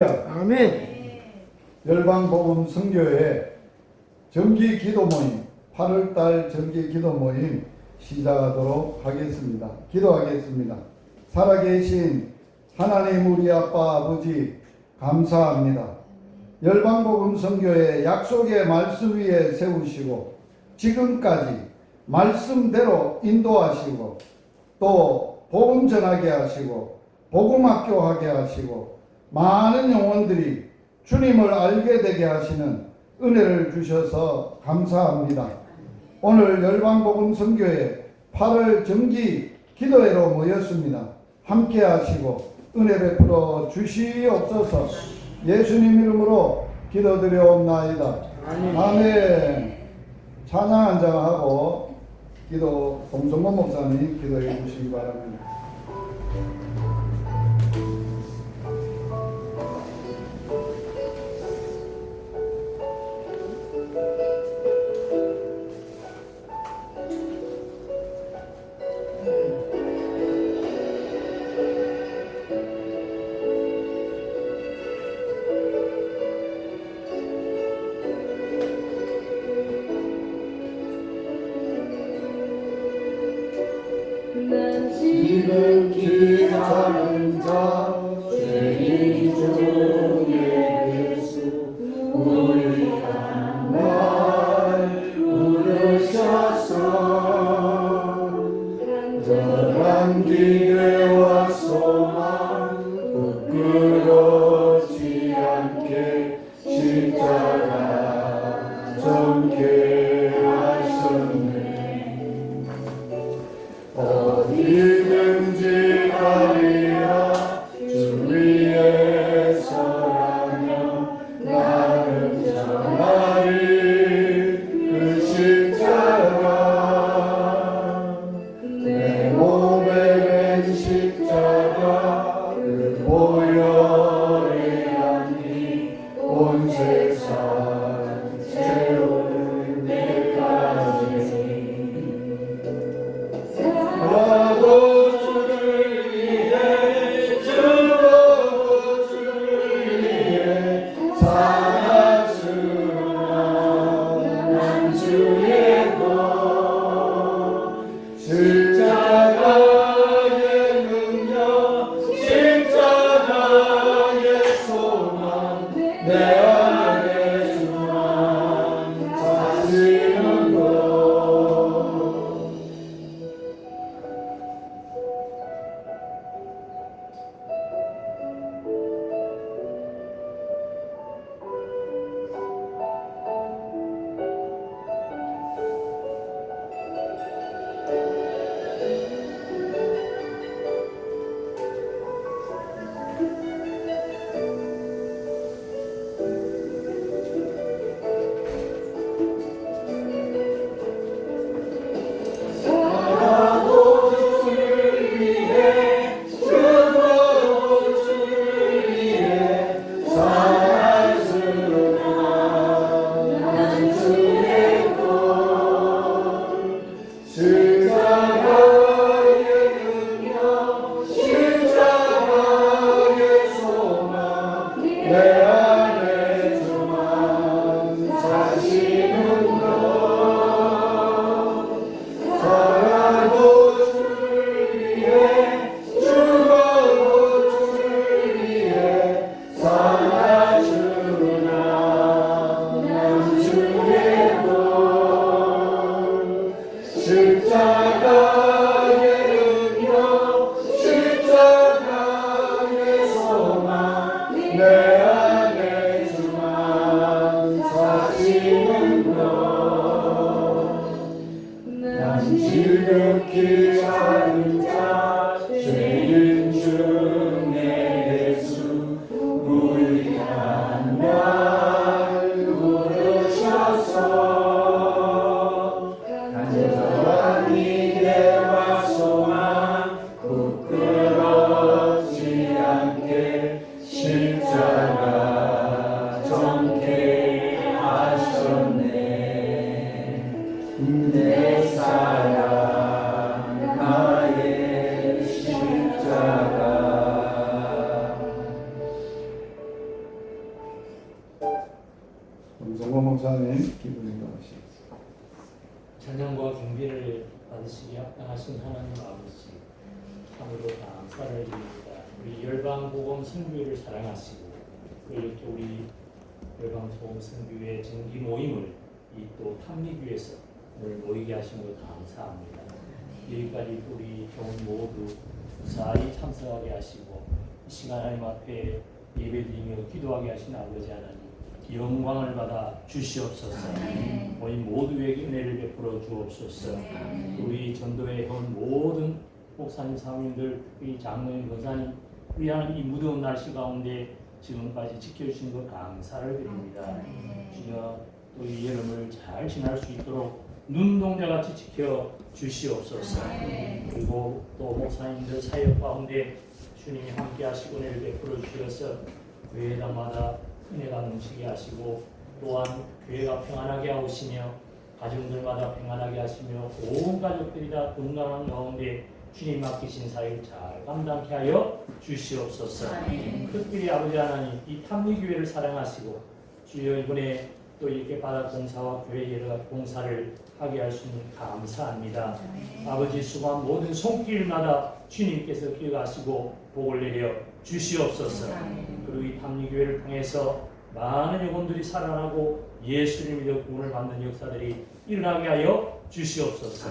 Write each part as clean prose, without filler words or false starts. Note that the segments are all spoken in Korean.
아멘. 열방복음 선교회 정기 기도 모임 8월달 정기 기도 모임 시작하도록 하겠습니다. 기도하겠습니다. 살아계신 하나님 우리 아빠 아버지 감사합니다. 열방복음 선교회 약속의 말씀 위에 세우시고 지금까지 말씀대로 인도하시고 또 복음 전하게 하시고 복음학교 하게 하시고 많은 영혼들이 주님을 알게 되게 하시는 은혜를 주셔서 감사합니다. 오늘 열방복음 선교회 8월 정기 기도회로 모였습니다. 함께 하시고 은혜 베풀어 주시옵소서. 예수님 이름으로 기도드려옵나이다. 아멘. 찬양 한장하고 기도 동성모 목사님 기도해 주시기 바랍니다. 지금 기다린 자 죄인 중에 예수 우리가 날 부르셔서 간절한 기대와 소망 부끄러지 않게 십자가 정케 하셨네. 어디든지 가리라 주 위에 서라면 나는 전하리 그 십자가 내 몸에 맨 십자가 그 보혈의 향이 온 세상 채우는 데까지 나도 주를 기도 인도하시겠습니다. 찬양과 경배를 받으시기 합당하신 하나님 아버지, 참으로 감사를 드립니다. 우리 열방복음 선교회를 사랑하시고 이렇게 우리 열방복음 선교회 정기 모임을 이 또 탐리교에서 오늘 모이게 하심으로 감사합니다. 여기까지 우리 교원 모두 무사히 참석하게 하시고 이 시간 하나님 앞에 예배드리며 기도하게 하신 아버지 하나님, 영광을 받아 주시옵소서. 모임 모두에게 은혜를 베풀어 주옵소서. 우리 전도회 온 모든 목사님, 사모님들, 우리 장로님, 권사님, 우리 하나님 이 무더운 날씨 가운데 지금까지 지켜주신 것 감사를 드립니다. 주여, 또 이 여름을 잘 지날 수 있도록 눈동자같이 지켜 주시옵소서. 그리고 또 목사님들 사역 가운데 주님이 함께 하시고 은혜를 베풀어 주셔서 교회당마다 은혜가 넘치게 하시고, 또한 교회가 평안하게 하시며 가정들마다 평안하게 하시며 온 가족들이 다 건강한 가운데 주님 맡기신 사역을 잘 감당케 하여 주시옵소서. 특별히 아버지 하나님, 이 탐리교회를 사랑하시고 주여 이번에 또 이렇게 바다 봉사와 교회 여러 봉사를 하게 할 수 있는 감사합니다. 아버지, 수고한 모든 손길마다 주님께서 기억하시고 복을 내려 주시옵소서. 그리고 이 탐리교회를 통해서 많은 영혼들이 살아나고 예수를 믿어 구원을 받는 역사들이 일어나게 하여 주시옵소서.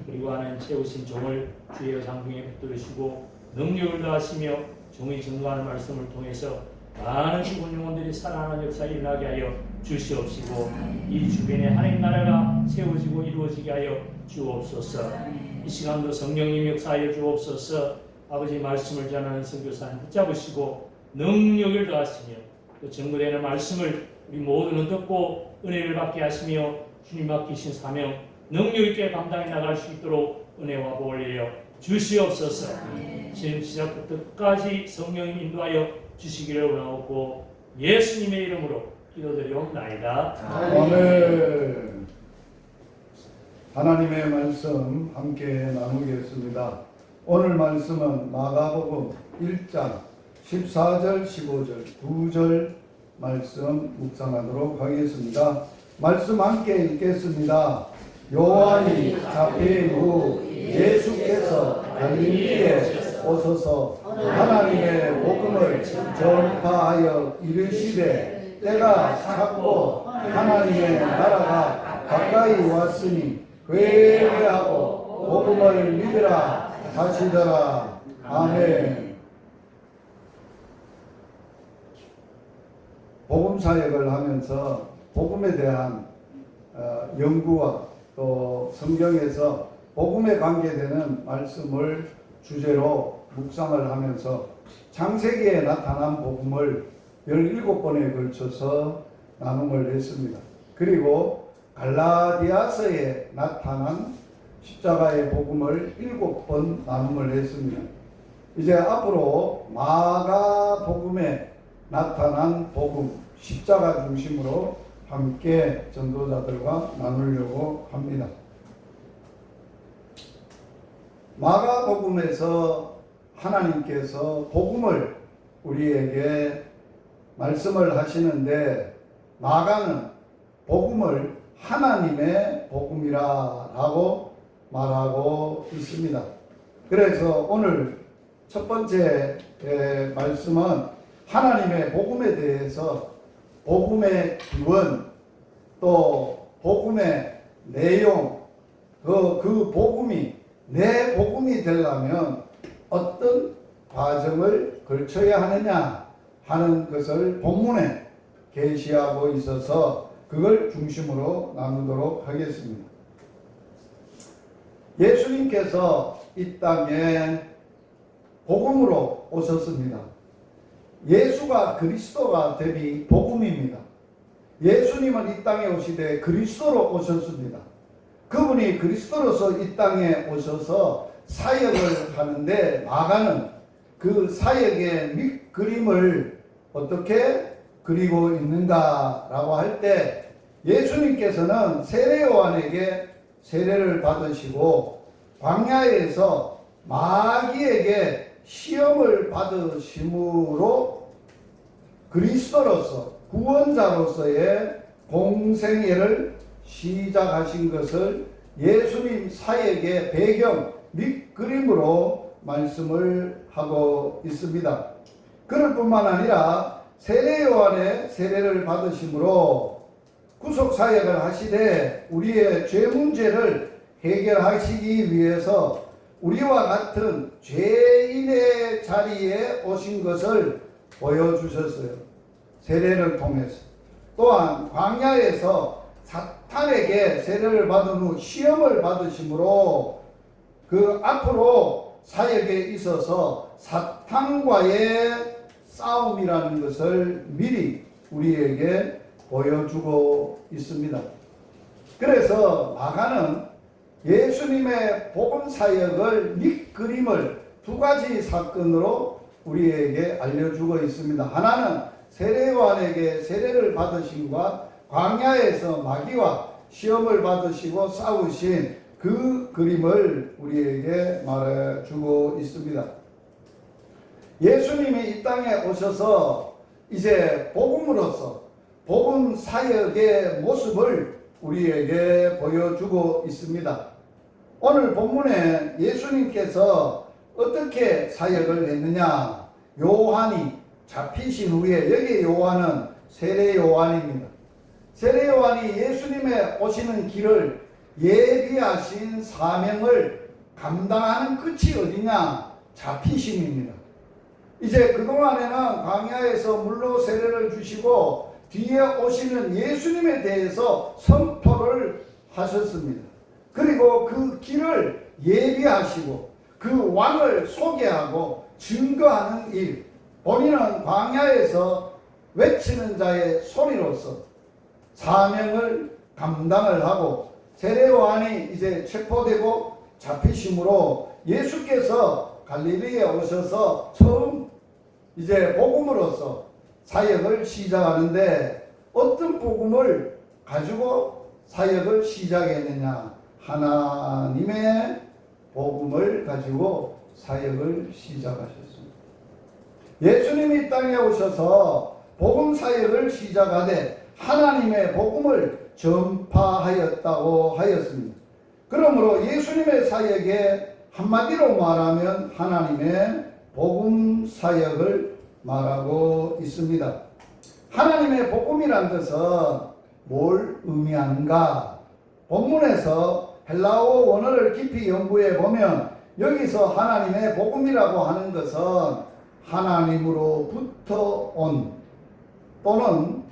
그리고 하나님 채우신 종을 주의 장중에 붙들으시고 능력을 더하시며 종의 증거하는 말씀을 통해서 많은 죽은 영혼들이 살아나는 역사에 일어나게 하여 주시옵시고, 이 주변에 하나님 나라가 세워지고 이루어지게 하여 주옵소서. 이 시간도 성령님 역사하여 주옵소서. 아버지, 말씀을 전하는 선교사님 붙잡으시고 능력을 더하시며 또 증거되는 말씀을 우리 모두는 듣고 은혜를 받게 하시며 주님 맡기신 사명 능력 있게 감당해 나갈 수 있도록 은혜와 복을 내려 주시옵소서. 지금 시작부터 끝까지 성령님 인도하여 주시기를 원하옵고 예수님의 이름으로 기도드리옵나이다. 아멘. 하나님의 말씀 함께 나누겠습니다. 오늘 말씀은 마가복음 1장 14절 15절 2절 말씀 묵상하도록 하겠습니다. 말씀 함께 읽겠습니다. 요한이 잡힌 후 예수께서 갈릴리에 오셔서 하나님의 복음을 전파하여 이르시되, 때가 찼고 하나님의 나라가 가까이 왔으니 회개하고 복음을 믿으라 하시더라. 아멘. 복음 사역을 하면서 복음에 대한 연구와 또 성경에서 복음에 관계되는 말씀을 주제로 묵상을 하면서 창세기에 나타난 복음을 17번에 걸쳐서 나눔을 했습니다. 그리고 갈라디아서에 나타난 십자가의 복음을 7번 나눔을 했습니다. 이제 앞으로 마가복음에 나타난 복음, 십자가 중심으로 함께 전도자들과 나누려고 합니다. 마가복음에서 하나님께서 복음을 우리에게 말씀을 하시는데, 마가는 복음을 하나님의 복음이라고 말하고 있습니다. 그래서 오늘 첫 번째 말씀은 하나님의 복음에 대해서 복음의 기원, 또 복음의 내용, 그 복음이 내 복음이 되려면 어떤 과정을 거쳐야 하느냐 하는 것을 본문에 계시하고 있어서 그걸 중심으로 나누도록 하겠습니다. 예수님께서 이 땅에 복음으로 오셨습니다. 예수가 그리스도가 됨이 복음입니다. 예수님은 이 땅에 오시되 그리스도로 오셨습니다. 그분이 그리스도로서 이 땅에 오셔서 사역을 하는데, 마가는 그 사역의 밑그림을 어떻게 그리고 있는가라고 할 때, 예수님께서는 세례 요한에게 세례를 받으시고 광야에서 마귀에게 시험을 받으심으로 그리스도로서 구원자로서의 공생애를 시작하신 것을 예수님 사역의 배경 및 그림으로 말씀을 하고 있습니다. 그럴 뿐만 아니라 세례 요한의 세례를 받으심으로 구속 사역을 하시되 우리의 죄 문제를 해결하시기 위해서 우리와 같은 죄인의 자리에 오신 것을 보여주셨어요. 세례를 통해서. 또한 광야에서 사탄에게 세례를 받은 후 시험을 받으심으로 그 앞으로 사역에 있어서 사탄과의 싸움이라는 것을 미리 우리에게 보여주고 있습니다. 그래서 마가는 예수님의 복음 사역을 및 그림을 두 가지 사건으로 우리에게 알려주고 있습니다. 하나는 세례 요한에게 세례를 받으심과 광야에서 마귀와 시험을 받으시고 싸우신 그 그림을 우리에게 말해주고 있습니다. 예수님이 이 땅에 오셔서 이제 복음으로서 복음 사역의 모습을 우리에게 보여주고 있습니다. 오늘 본문에 예수님께서 어떻게 사역을 했느냐? 요한이 잡히신 후에, 여기 요한은 세례 요한입니다. 세례 요한이 예수님의 오시는 길을 예비하신 사명을 감당하는 끝이 어디냐? 잡히심입니다. 이제 그동안에는 광야에서 물로 세례를 주시고 뒤에 오시는 예수님에 대해서 선포를 하셨습니다. 그리고 그 길을 예비하시고 그 왕을 소개하고 증거하는 일, 본인은 광야에서 외치는 자의 소리로서 사명을 감당을 하고 세례 요한이 이제 체포되고 잡히심으로 예수께서 갈릴리에 오셔서 처음 이제 복음으로서 사역을 시작하는데 어떤 복음을 가지고 사역을 시작했느냐? 하나님의 복음을 가지고 사역을 시작하셨습니다. 예수님이 땅에 오셔서 복음 사역을 시작하되 하나님의 복음을 전파하였다고 하였습니다. 그러므로 예수님의 사역에 한마디로 말하면 하나님의 복음 사역을 말하고 있습니다. 하나님의 복음이란 것은 뭘 의미하는가? 본문에서 헬라어 원어를 깊이 연구해 보면 여기서 하나님의 복음이라고 하는 것은 하나님으로부터 온 또는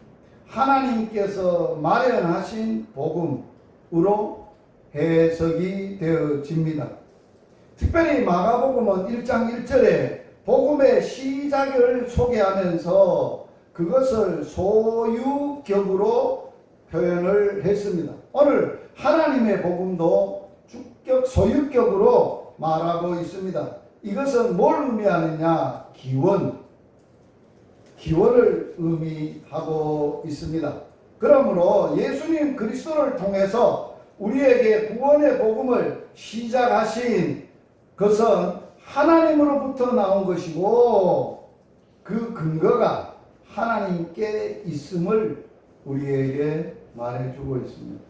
하나님께서 마련하신 복음으로 해석이 되어집니다. 특별히 마가복음은 1장 1절에 복음의 시작을 소개하면서 그것을 소유격으로 표현을 했습니다. 오늘 하나님의 복음도 주격 소유격으로 말하고 있습니다. 이것은 뭘 의미하느냐? 기원을 의미하고 있습니다. 그러므로 예수님 그리스도를 통해서 우리에게 구원의 복음을 시작하신 것은 하나님으로부터 나온 것이고 그 근거가 하나님께 있음을 우리에게 말해주고 있습니다.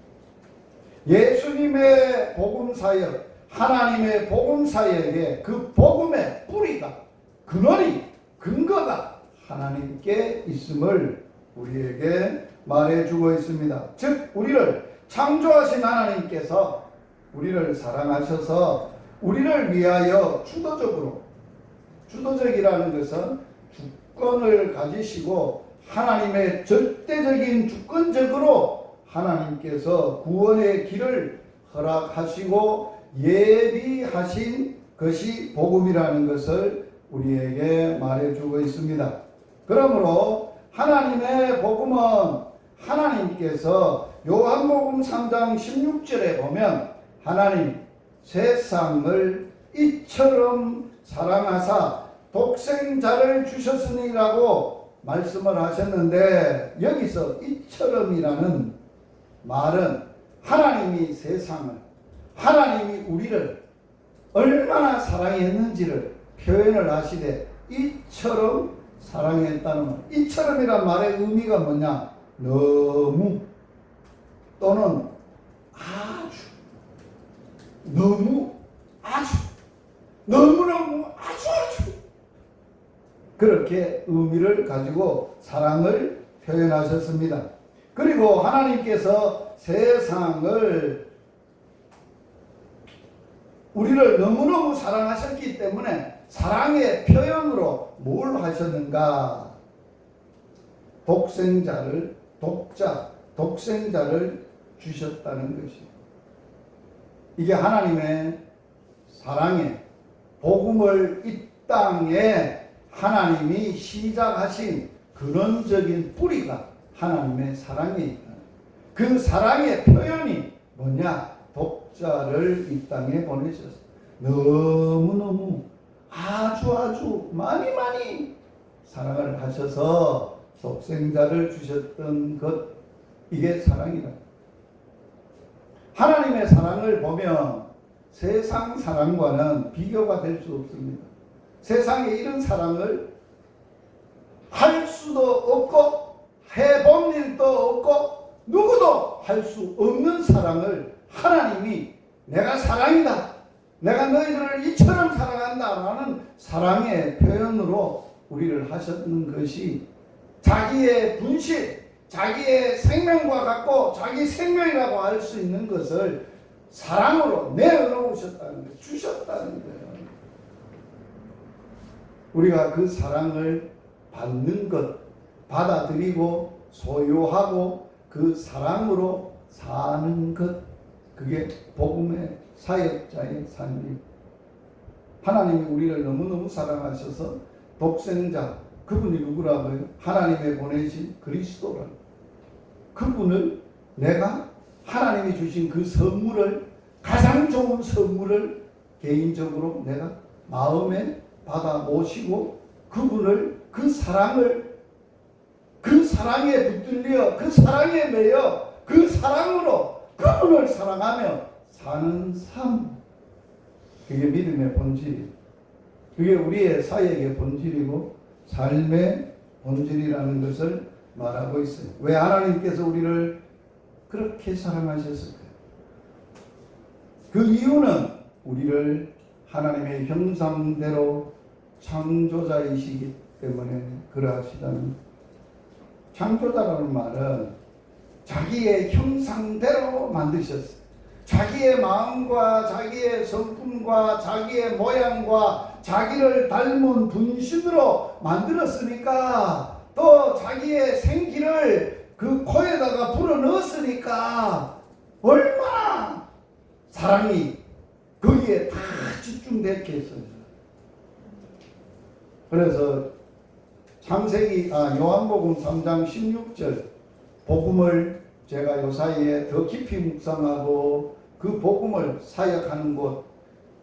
예수님의 복음 사역, 하나님의 복음 사역의 그 복음의 뿌리가, 근원이, 근거가 하나님께 있음을 우리에게 말해주고 있습니다. 즉 우리를 창조하신 하나님께서 우리를 사랑하셔서 우리를 위하여 주도적이라는 것은 주권을 가지시고 하나님의 절대적인 주권적으로 하나님께서 구원의 길을 허락하시고 예비하신 것이 복음이라는 것을 우리에게 말해주고 있습니다. 그러므로 하나님의 복음은 하나님께서 요한복음 3장 16절에 보면 하나님 세상을 이처럼 사랑하사 독생자를 주셨으니라고 말씀을 하셨는데 여기서 이처럼이라는 말은 하나님이 세상을, 하나님이 우리를 얼마나 사랑했는지를 표현을 하시되 이처럼 사랑했다는 말. 이처럼이란 말의 의미가 뭐냐? 너무 또는 아주, 너무, 아주, 너무너무, 아주 그렇게 의미를 가지고 사랑을 표현하셨습니다. 그리고 하나님께서 세상을, 우리를 너무너무 사랑하셨기 때문에 사랑의 표현으로 뭘 하셨는가? 독생자를 주셨다는 것입니다. 이게 하나님의 사랑의 복음을 이 땅에 하나님이 시작하신 근원적인 뿌리가 하나님의 사랑에 있다. 그 사랑의 표현이 뭐냐? 독자를 이 땅에 보내셨어요. 너무너무 아주 많이 사랑을 하셔서 독생자를 주셨던 것, 이게 사랑이다. 하나님의 사랑을 보면 세상 사랑과는 비교가 될 수 없습니다. 세상에 이런 사랑을 할 수도 없고 해본 일도 없고 누구도 할 수 없는 사랑을 하나님이 내가 사랑이다, 내가 너희들을 이처럼 사랑한다라는 사랑의 표현으로 우리를 하셨는 것이, 자기의 분실, 자기의 생명과 같고 자기 생명이라고 할 수 있는 것을 사랑으로 내어놓으셨다는 거예요. 주셨다는 거예요. 우리가 그 사랑을 받는 것, 받아들이고 소유하고 그 사랑으로 사는 것, 그게 복음의 사역자의 삶입니다. 하나님이 우리를 너무너무 사랑하셔서 독생자, 그분이 누구라고요? 하나님의 보내신 그리스도라. 그분을, 내가 하나님이 주신 그 선물을, 가장 좋은 선물을 개인적으로 내가 마음에 받아 모시고 그분을, 그 사랑을, 그 사랑에 붙들려, 그 사랑에 매여, 그 사랑으로 그분을 사랑하며 사는 삶, 그게 믿음의 본질이에요. 그게 우리의 사역의 본질이고 삶의 본질이라는 것을 말하고 있어요. 왜 하나님께서 우리를 그렇게 사랑하셨을까요? 그 이유는 우리를 하나님의 형상대로 창조자이시기 때문에 그러하시다는. 창조자라는 말은 자기의 형상대로 만드셨어요. 자기의 마음과 자기의 성품과 자기의 모양과 자기를 닮은 분신으로 만들었으니까, 또 자기의 생기를 그 코에다가 불어넣었으니까 얼마나 사랑이 거기에 다 집중됐겠어요. 그래서 요한복음 3장 16절 복음을 제가 요 사이에 더 깊이 묵상하고 그 복음을 사역하는 곳,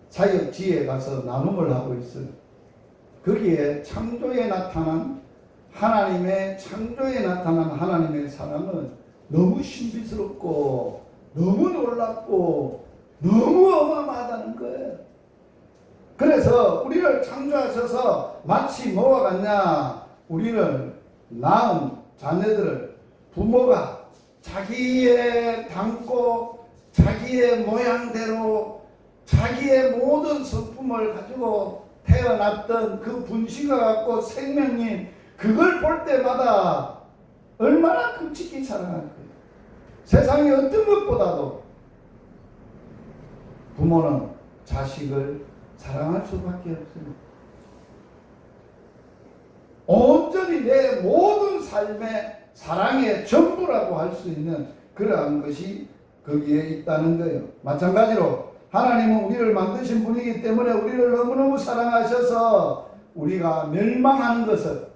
사역지에 가서 나눔을 하고 있어요. 거기에 창조에 나타난 하나님의 사랑은 너무 신비스럽고 너무 놀랍고 너무 어마어마하다는 거예요. 그래서 우리를 창조하셔서 마치 뭐와 같냐? 우리를 낳은 자녀들을 부모가 자기의 닮고 자기의 모양대로 자기의 모든 성품을 가지고 태어났던 그 분신과 같고 생명인 그걸 볼 때마다 얼마나 끔찍히 사랑할 거예요. 세상의 어떤 것보다도 부모는 자식을 사랑할 수밖에 없습니다. 온전히 내 모든 삶의 사랑의 전부라고 할 수 있는 그러한 것이 거기에 있다는 거예요. 마찬가지로 하나님은 우리를 만드신 분이기 때문에 우리를 너무너무 사랑하셔서 우리가 멸망하는 것을,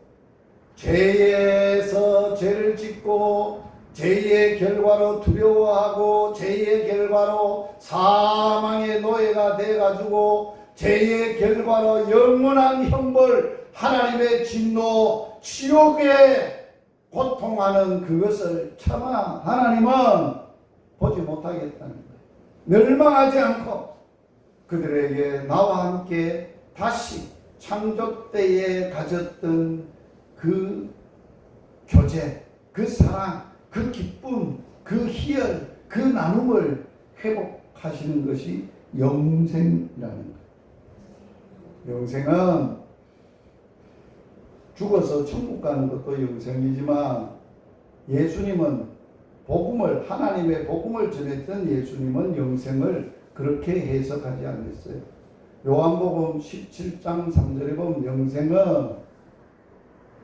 죄에서 죄를 짓고 죄의 결과로 두려워하고 죄의 결과로 사망의 노예가 돼가지고 죄의 결과로 영원한 형벌, 하나님의 진노, 지옥에 고통하는 그것을 차마 하나님은 보지 못하겠다는 거예요. 멸망하지 않고 그들에게 나와 함께 다시 창조 때에 가졌던 그 교제, 그 사랑, 그 기쁨, 그 희열, 그 나눔을 회복하시는 것이 영생이라는 거예요. 영생은 죽어서 천국 가는 것도 영생이지만 예수님은 하나님의 복음을 전했던 예수님은 영생을 그렇게 해석하지 않았어요. 요한복음 17장 3절에 보면 영생은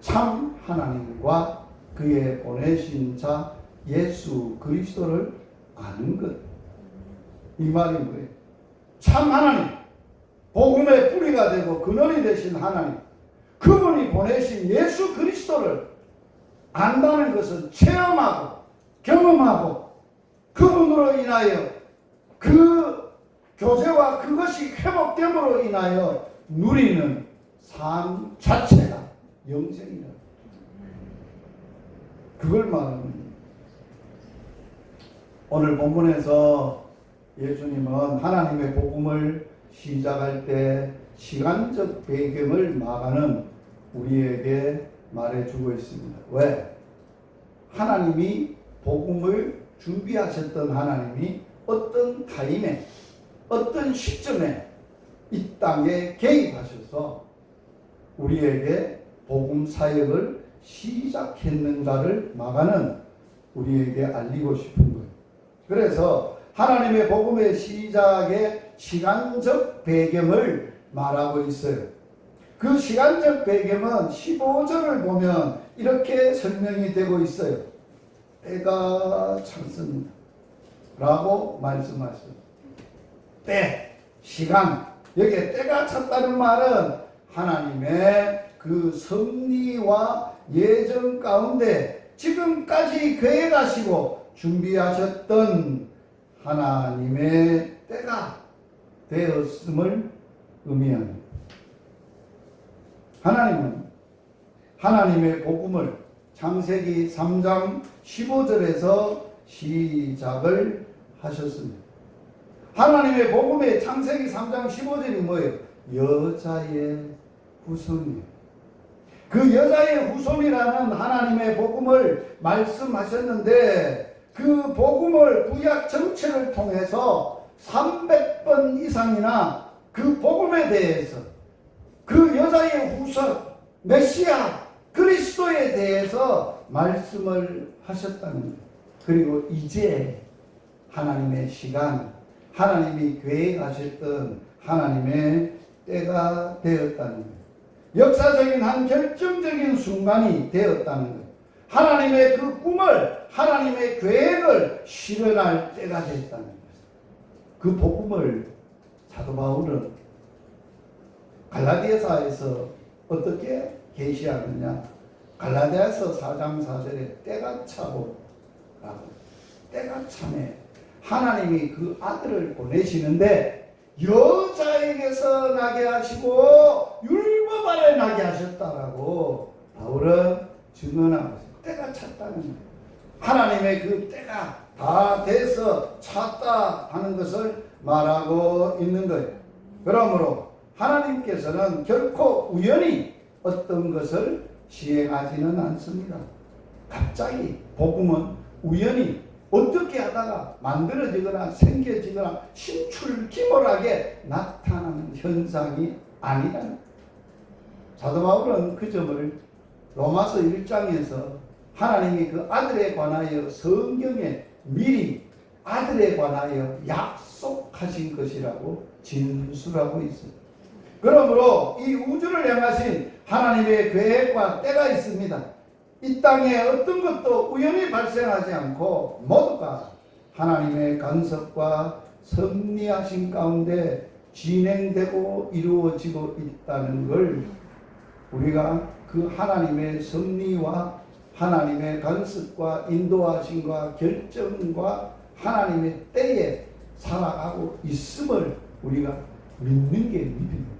참 하나님과 그의 보내신 자 예수 그리스도를 아는 것. 이 말이 뭐예요? 참 하나님, 복음의 뿌리가 되고 근원이 되신 하나님, 그분이 보내신 예수 그리스도를 안다는 것은 체험하고 경험하고 그분으로 인하여 그 교제와 그것이 회복됨으로 인하여 누리는 삶 자체가 영생이다. 그걸 말하는 거예요. 오늘 본문에서 예수님은 하나님의 복음을 시작할 때 시간적 배경을 막아는 우리에게 말해주고 있습니다. 왜? 하나님이 복음을 준비하셨던 하나님이 어떤 타임에 어떤 시점에 이 땅에 개입하셔서 우리에게 복음 사역을 시작했는가를 막아는 우리에게 알리고 싶은 거예요. 그래서 하나님의 복음의 시작의 시간적 배경을 말하고 있어요. 그 시간적 배경은 15절을 보면 이렇게 설명이 되고 있어요. 때가 찼습니다 라고 말씀하셨어요. 때, 시간. 여기에 때가 찼다는 말은 하나님의 그 섭리와 예정 가운데 지금까지 계획하시고 준비하셨던 하나님의 때가 되었음을 의미합니다. 하나님은 하나님의 복음을 창세기 3장 15절에서 시작을 하셨습니다. 하나님의 복음의 창세기 3장 15절이 뭐예요? 여자의 후손이에요. 그 여자의 후손이라는 하나님의 복음을 말씀하셨는데 그 복음을 구약 전체를 통해서 300번 이상이나 그 복음에 대해서 그 여자의 후손 메시아 그리스도에 대해서 말씀을 하셨다는 거예요. 그리고 이제 하나님의 시간, 하나님이 계획하셨던 하나님의 때가 되었다는 거예요. 역사적인 한 결정적인 순간이 되었다는 거예요. 하나님의 그 꿈을, 하나님의 계획을 실현할 때가 됐다는 거예요. 그 복음을 사도 바울은 갈라디아서에서 어떻게 계시하느냐? 갈라디아서 4장 4절에 때가 차고 때가 차네. 하나님이 그 아들을 보내시는데 여자에게서 나게 하시고 율법 아래 나게 하셨다라고 바울은 증언하고 있어요. 때가 찼다는 거예요. 하나님의 그 때가 다 돼서 찼다 하는 것을 말하고 있는 거예요. 그러므로 하나님께서는 결코 우연히 어떤 것을 시행하지는 않습니다. 갑자기 복음은 우연히 어떻게 하다가 만들어지거나 생겨지거나 신출기몰하게 나타나는 현상이 아니라는 사도 바울은 그 점을 로마서 1장에서 하나님이 그 아들에 관하여 성경에 미리 아들에 관하여 약속하신 것이라고 진술하고 있습니다. 그러므로 이 우주를 향하신 하나님의 계획과 때가 있습니다. 이 땅에 어떤 것도 우연히 발생하지 않고 모두가 하나님의 간섭과 섭리하신 가운데 진행되고 이루어지고 있다는 걸 우리가 그 하나님의 섭리와 하나님의 간섭과 인도하심과 결정과 하나님의 때에 살아가고 있음을 우리가 믿는 게 믿음입니다.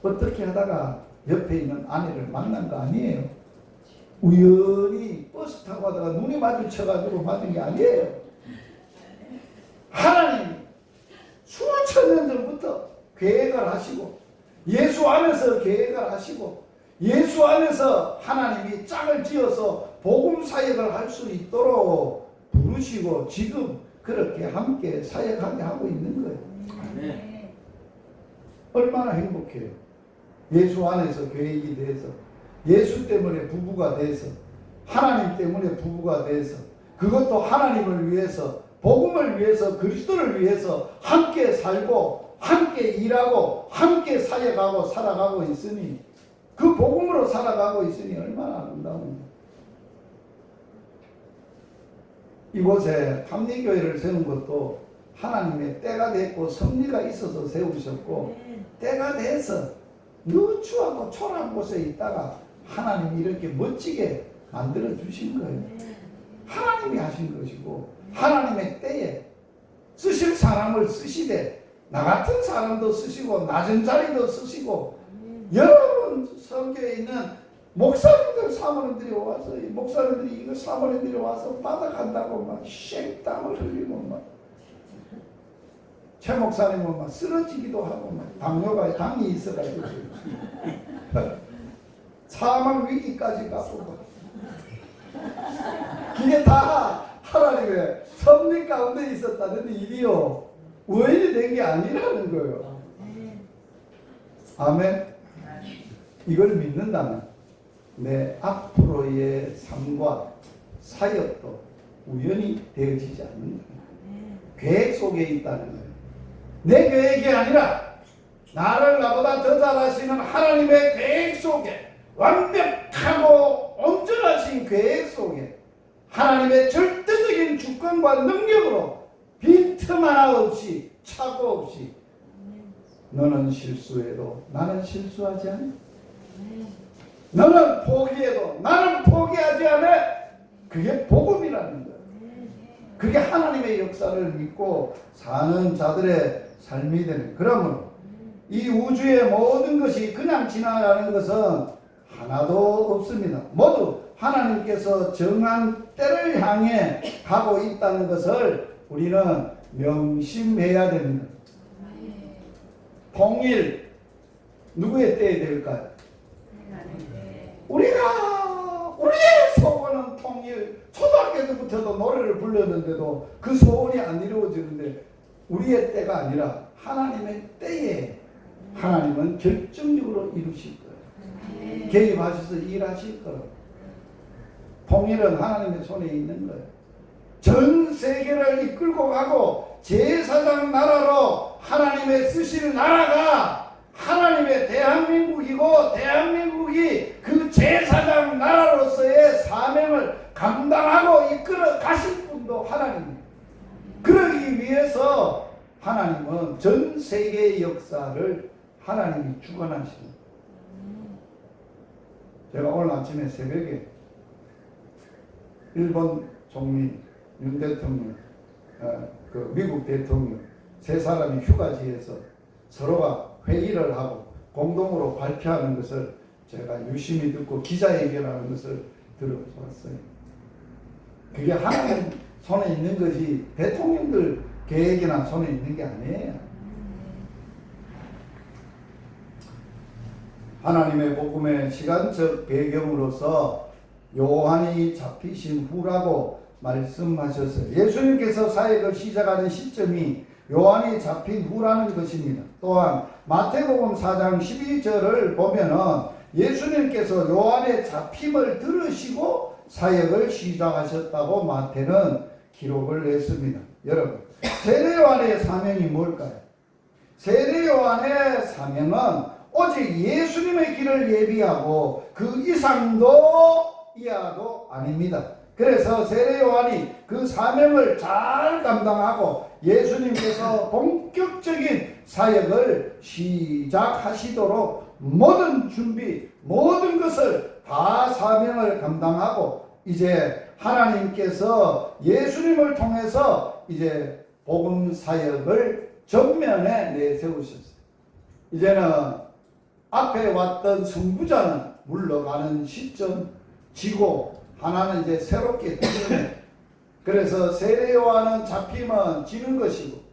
어떻게 하다가 옆에 있는 아내를 만난 거 아니에요. 우연히 버스 타고 가다가 눈이 마주쳐가지고 맞은 게 아니에요. 하나님 수천 년 전부터 계획을 하시고 예수 안에서 계획을 하시고 예수 안에서 하나님이 짝을 지어서 복음 사역을 할 수 있도록 부르시고 지금 그렇게 함께 사역하게 하고 있는 거예요. 아멘. 얼마나 행복해요. 예수 안에서 계획이 돼서, 예수 때문에 부부가 돼서, 하나님 때문에 부부가 돼서, 그것도 하나님을 위해서, 복음을 위해서, 그리스도를 위해서 함께 살고 함께 일하고 함께 사역하고 살아가고 있으니, 그 복음으로 살아가고 있으니 얼마나 아름다운가. 이곳에 감리교회를 세운 것도 하나님의 때가 됐고 섭리가 있어서 세우셨고, 때가 돼서 누추하고 초라한 곳에 있다가 하나님이 이렇게 멋지게 만들어 주신 거예요. 하나님이 하신 것이고, 하나님의 때에 쓰실 사람을 쓰시되, 나 같은 사람도 쓰시고 낮은 자리도 쓰시고, 여러분 성교에 있는 목사님들, 사모님들이 와서, 목사님들이 이거 사모님들이 와서 받아간다고 막 쉥땀을 흘리고, 막 최 목사님은 막 쓰러지기도 하고, 막 당이 있어가지고 사망 위기까지 가고, 막 그게 다 하나님의 섭리 가운데 있었다는 일이요, 우연이 된 게 아니라는 거예요. 아멘. 이걸 믿는다면 내 앞으로의 삶과 사역도 우연히 되어지지 않는다. 계획 속에 있다는 거예요. 내 계획이 아니라 나를 나보다 더 잘하시는 하나님의 계획 속에, 완벽하고 온전하신 계획 속에 하나님의 절대적인 주권과 능력으로 빈틈 하나 없이, 착오 없이, 너는 실수해도 나는 실수하지 않아. 너는 포기해도 나는 포기하지 않아. 그게 복음이라는 거예요. 그게 하나님의 역사를 믿고 사는 자들의 삶이 되는. 그러므로 이 우주의 모든 것이 그냥 지나가는 것은 하나도 없습니다. 모두 하나님께서 정한 때를 향해 가고 있다는 것을 우리는 명심해야 됩니다. 통일, 누구의 때에 될까요? 우리의 소원은 통일. 초등학교 때부터도 노래를 불렀는데도 그 소원이 안 이루어지는데, 우리의 때가 아니라 하나님의 때에 하나님은 결정적으로 이루실 거예요. 개입하셔서 일하실 거예요. 통일은 하나님의 손에 있는 거예요. 전 세계를 이끌고 가고 제사장 나라로 하나님의 쓰실 나라가 하나님의 대한민국이고, 대한민국이 그 제사장 나라로서의 사명을 감당하고 이끌어 가실 분도 하나님입니다. 그러기 위해서 하나님은 전 세계의 역사를 하나님이 주관하십니다. 제가 오늘 아침에 새벽에 일본 총리 윤 대통령, 그 미국 대통령 세 사람이 휴가지에서 서로가 회의를 하고 공동으로 발표하는 것을 제가 유심히 듣고 기자회견하는 것을 들어봤어요. 그게 하나님 손에 있는 것이 대통령들 계획이나 손에 있는 게 아니에요. 하나님의 복음의 시간적 배경으로서 요한이 잡히신 후라고 말씀하셨어요. 예수님께서 사역을 시작하는 시점이 요한이 잡힌 후라는 것입니다. 또한 마태복음 4장 12절을 보면은 예수님께서 요한의 잡힘을 들으시고 사역을 시작하셨다고 마태는 기록을 했습니다. 여러분, 세례 요한의 사명이 뭘까요? 세례 요한의 사명은 오직 예수님의 길을 예비하고 그 이상도 이하도 아닙니다. 그래서 세례 요한이 그 사명을 잘 감당하고 예수님께서 본격적인 사역을 시작하시도록 모든 준비, 모든 것을 다 사명을 감당하고, 이제 하나님께서 예수님을 통해서 이제 복음 사역을 전면에 내세우셨어요. 이제는 앞에 왔던 승부자는 물러가는 시점지고 하나는 이제 새롭게 뜨는. 그래서 세례 요한은 잡히면 지는 것이고,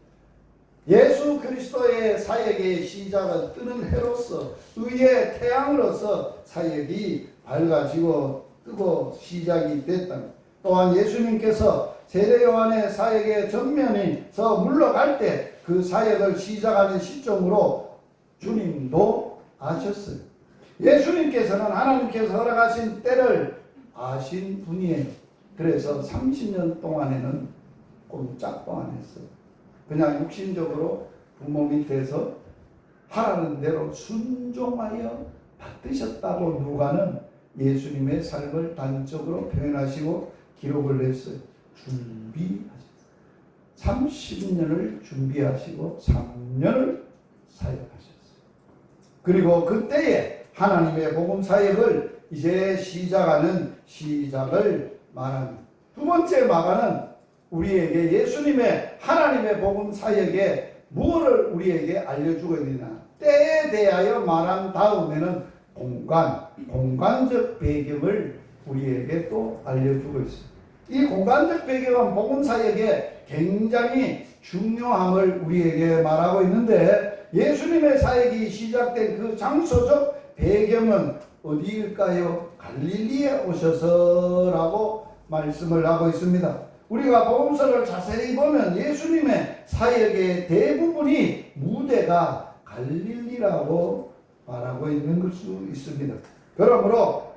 예수 그리스도의 사역의 시작은 뜨는 해로서, 의의 태양으로서 사역이 밝아지고 뜨고 시작이 됐다. 또한 예수님께서 세례 요한의 사역의 전면에서 물러갈 때 그 사역을 시작하는 시점으로 주님도 아셨어요. 예수님께서는 하나님께서 허락하신 때를 아신 분이에요. 그래서 30년 동안에는 꼼짝도 안 했어요. 그냥 육신적으로 부모 밑에서 하라는 대로 순종하여 받으셨다고 누가는 예수님의 삶을 단적으로 표현하시고 기록을 했어요. 준비하셨어요. 30년을 준비하시고 3년을 사역하셨어요. 그리고 그때에 하나님의 복음 사역을 이제 시작을 말합니다. 두 번째 마가는 우리에게 예수님의 하나님의 복음 사역에 무엇을 우리에게 알려주고 있느냐. 때에 대하여 말한 다음에는 공간적 배경을 우리에게 또 알려주고 있습니다. 이 공간적 배경은 복음 사역에 굉장히 중요함을 우리에게 말하고 있는데 예수님의 사역이 시작된 그 장소적 배경은 어디일까요? 갈릴리에 오셔서라고 말씀을 하고 있습니다. 우리가 복음서를 자세히 보면 예수님의 사역의 대부분이 무대가 갈릴리라고 말하고 있는 걸 수 있습니다. 그러므로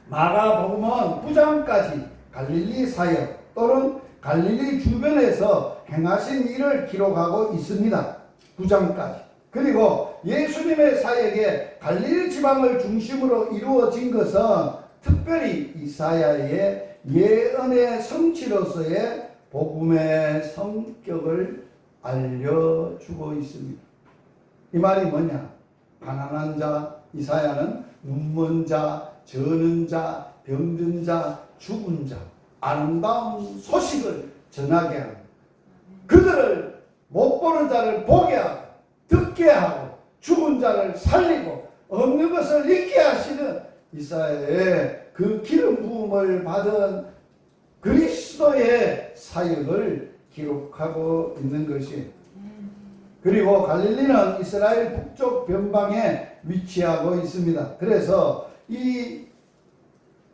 마가복음은 9장까지 갈릴리 사역 또는 갈릴리 주변에서 행하신 일을 기록하고 있습니다. 9장까지. 그리고 예수님의 사역에 갈릴리 지방을 중심으로 이루어진 것은 특별히 이사야의 예언의 성취로서의 복음의 성격을 알려주고 있습니다. 이 말이 뭐냐? 가난한 자, 이사야는 눈먼 자, 저는 자, 병든 자, 죽은 자, 아름다운 소식을 전하게 하고 그들을 못 보는 자를 보게 하고 듣게 하고 죽은 자를 살리고 없는 것을 있게 하시는 이사야의 그 기름 부음을 받은 그리스도의 사역을 기록하고 있는 것이. 그리고 갈릴리는 이스라엘 북쪽 변방에 위치하고 있습니다. 그래서 이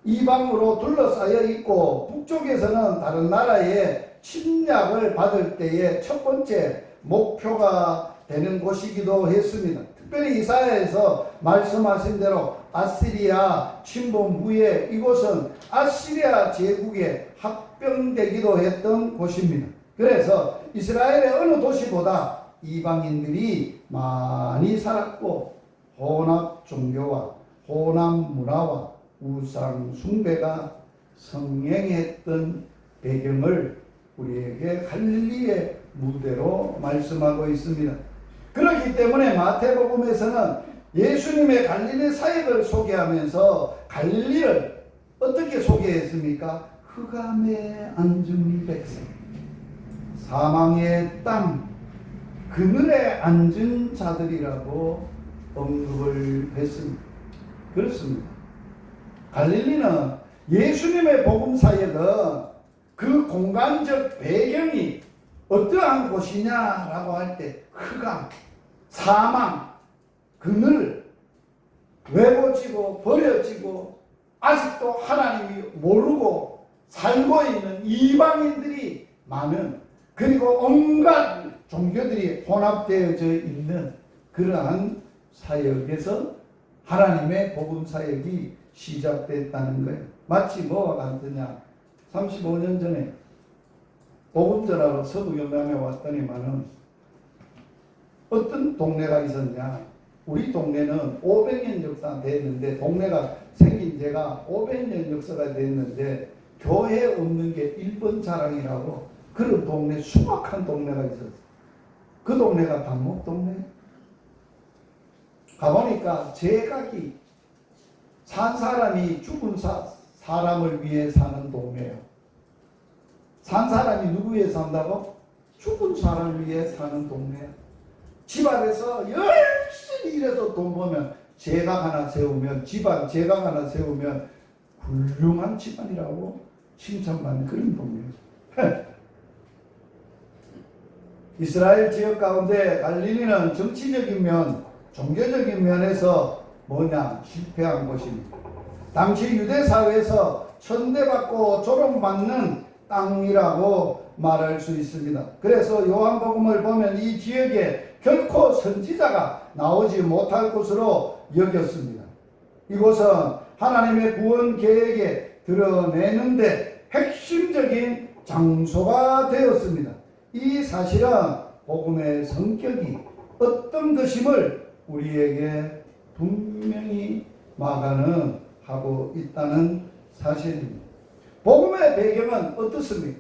이방으로 둘러싸여 있고 북쪽에서는 다른 나라의 침략을 받을 때의 첫 번째 목표가 되는 곳이기도 했습니다. 특별히 이사야에서 말씀하신 대로 아시리아 침범 후에 이곳은 아시리아 제국에 합병되기도 했던 곳입니다. 그래서 이스라엘의 어느 도시보다 이방인들이 많이 살았고 혼합 종교와 혼합 문화와 우상 숭배가 성행했던 배경을 우리에게 갈릴리의 무대로 말씀하고 있습니다. 그렇기 때문에 마태복음에서는 예수님의 갈릴리 사역을 소개하면서 갈릴리를 어떻게 소개했습니까? 흑암에 앉은 백성, 사망의 땅, 그늘에 앉은 자들이라고 언급을 했습니다. 그렇습니다. 갈릴리는 예수님의 복음 사역은 그 공간적 배경이 어떠한 곳이냐라고 할 때 흑암, 사망, 그늘, 외고지고 버려지고 아직도 하나님이 모르고 살고 있는 이방인들이 많은, 그리고 온갖 종교들이 혼합되어져 있는 그러한 사역에서 하나님의 복음 사역이 시작됐다는 거예요. 마치 뭐와 같으냐? 35년 전에 복음 전하러 서부 영남에 왔더니만은 어떤 동네가 있었냐? 우리 동네는 500년 역사 됐는데, 동네가 생긴 지가 500년 역사가 됐는데 교회 없는 게 1번 자랑이라고 그런 동네, 수박한 동네가 있었어요. 그 동네가 단목 동네. 가보니까 제각이 산 사람이 죽은 사람을 위해 사는 동네예요. 산 사람이 누구 위해 산다고? 죽은 사람을 위해 사는 동네예요. 집안에서 열심히 일해서 돈 벌면 제각 하나 세우면, 집안 제각 하나 세우면 훌륭한 집안이라고 칭찬받는 그런 동네예요. 이스라엘 지역 가운데 갈릴리는 정치적인 면, 종교적인 면에서 뭐냐? 실패한 곳입니다. 당시 유대 사회에서 천대받고 조롱받는 땅이라고 말할 수 있습니다. 그래서 요한복음을 보면 이 지역에 결코 선지자가 나오지 못할 곳으로 여겼습니다. 이곳은 하나님의 구원 계획에 드러내는데 핵심적인 장소가 되었습니다. 이 사실은 복음의 성격이 어떤 것임을 우리에게 분명히 마가는 하고 있다는 사실입니다. 복음의 배경은 어떻습니까?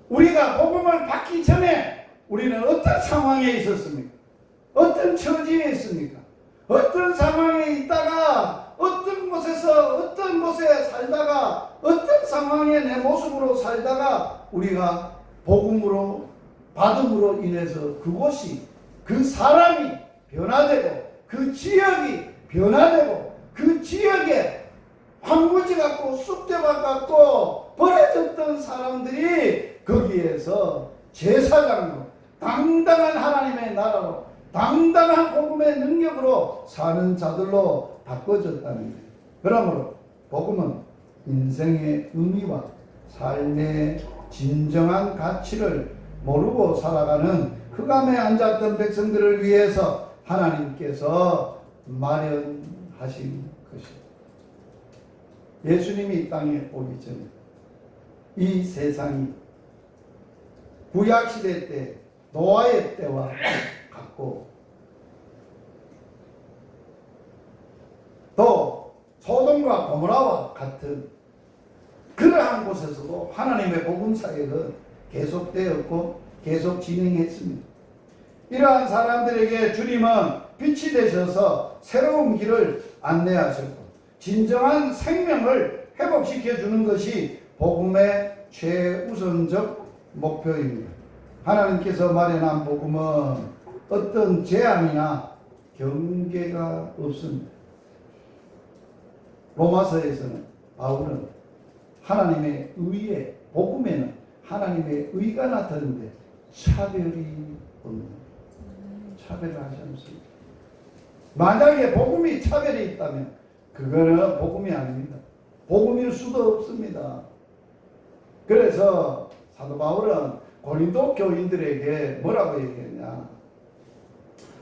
우리가 복음을 받기 전에 우리는 어떤 상황에 있었습니까? 어떤 처지에 있습니까? 어떤 상황에 있다가 어떤 곳에 살다가 어떤 상황에 내 모습으로 살다가 우리가 복음으로 받음으로 인해서 그곳이 그 사람이 변화되고 그 지역이 변화되고 그 지역에 황무지 같고 쑥대밭 같고 버려졌던 사람들이 거기에서 제사장으로 당당한 하나님의 나라로 당당한 복음의 능력으로 사는 자들로 바꿔졌다는 거예요. 그러므로 복음은 인생의 의미와 삶의 진정한 가치를 모르고 살아가는 흑암에 앉았던 백성들을 위해서 하나님께서 마련하신 것입니다. 예수님이 이 땅에 오기 전에 이 세상이 구약시대 때 노아의 때와 같고 또 소돔과 고모라와 같은 그러한 곳에서도 하나님의 복음 사역은 계속되었고 계속 진행했습니다. 이러한 사람들에게 주님은 빛이 되셔서 새로운 길을 안내하셨고 진정한 생명을 회복시켜 주는 것이 복음의 최우선적 목표입니다. 하나님께서 마련한 복음은 어떤 제한이나 경계가 없습니다. 로마서에서는 바울은 하나님의 의에 복음에는 하나님의 의가 나타나는데 차별이 없는 차별을 하지 않습니다. 만약에 복음이 차별이 있다면 그거는 복음이 아닙니다. 복음일 수도 없습니다. 그래서 사도 바울은 고린도 교인들에게 뭐라고 얘기했냐?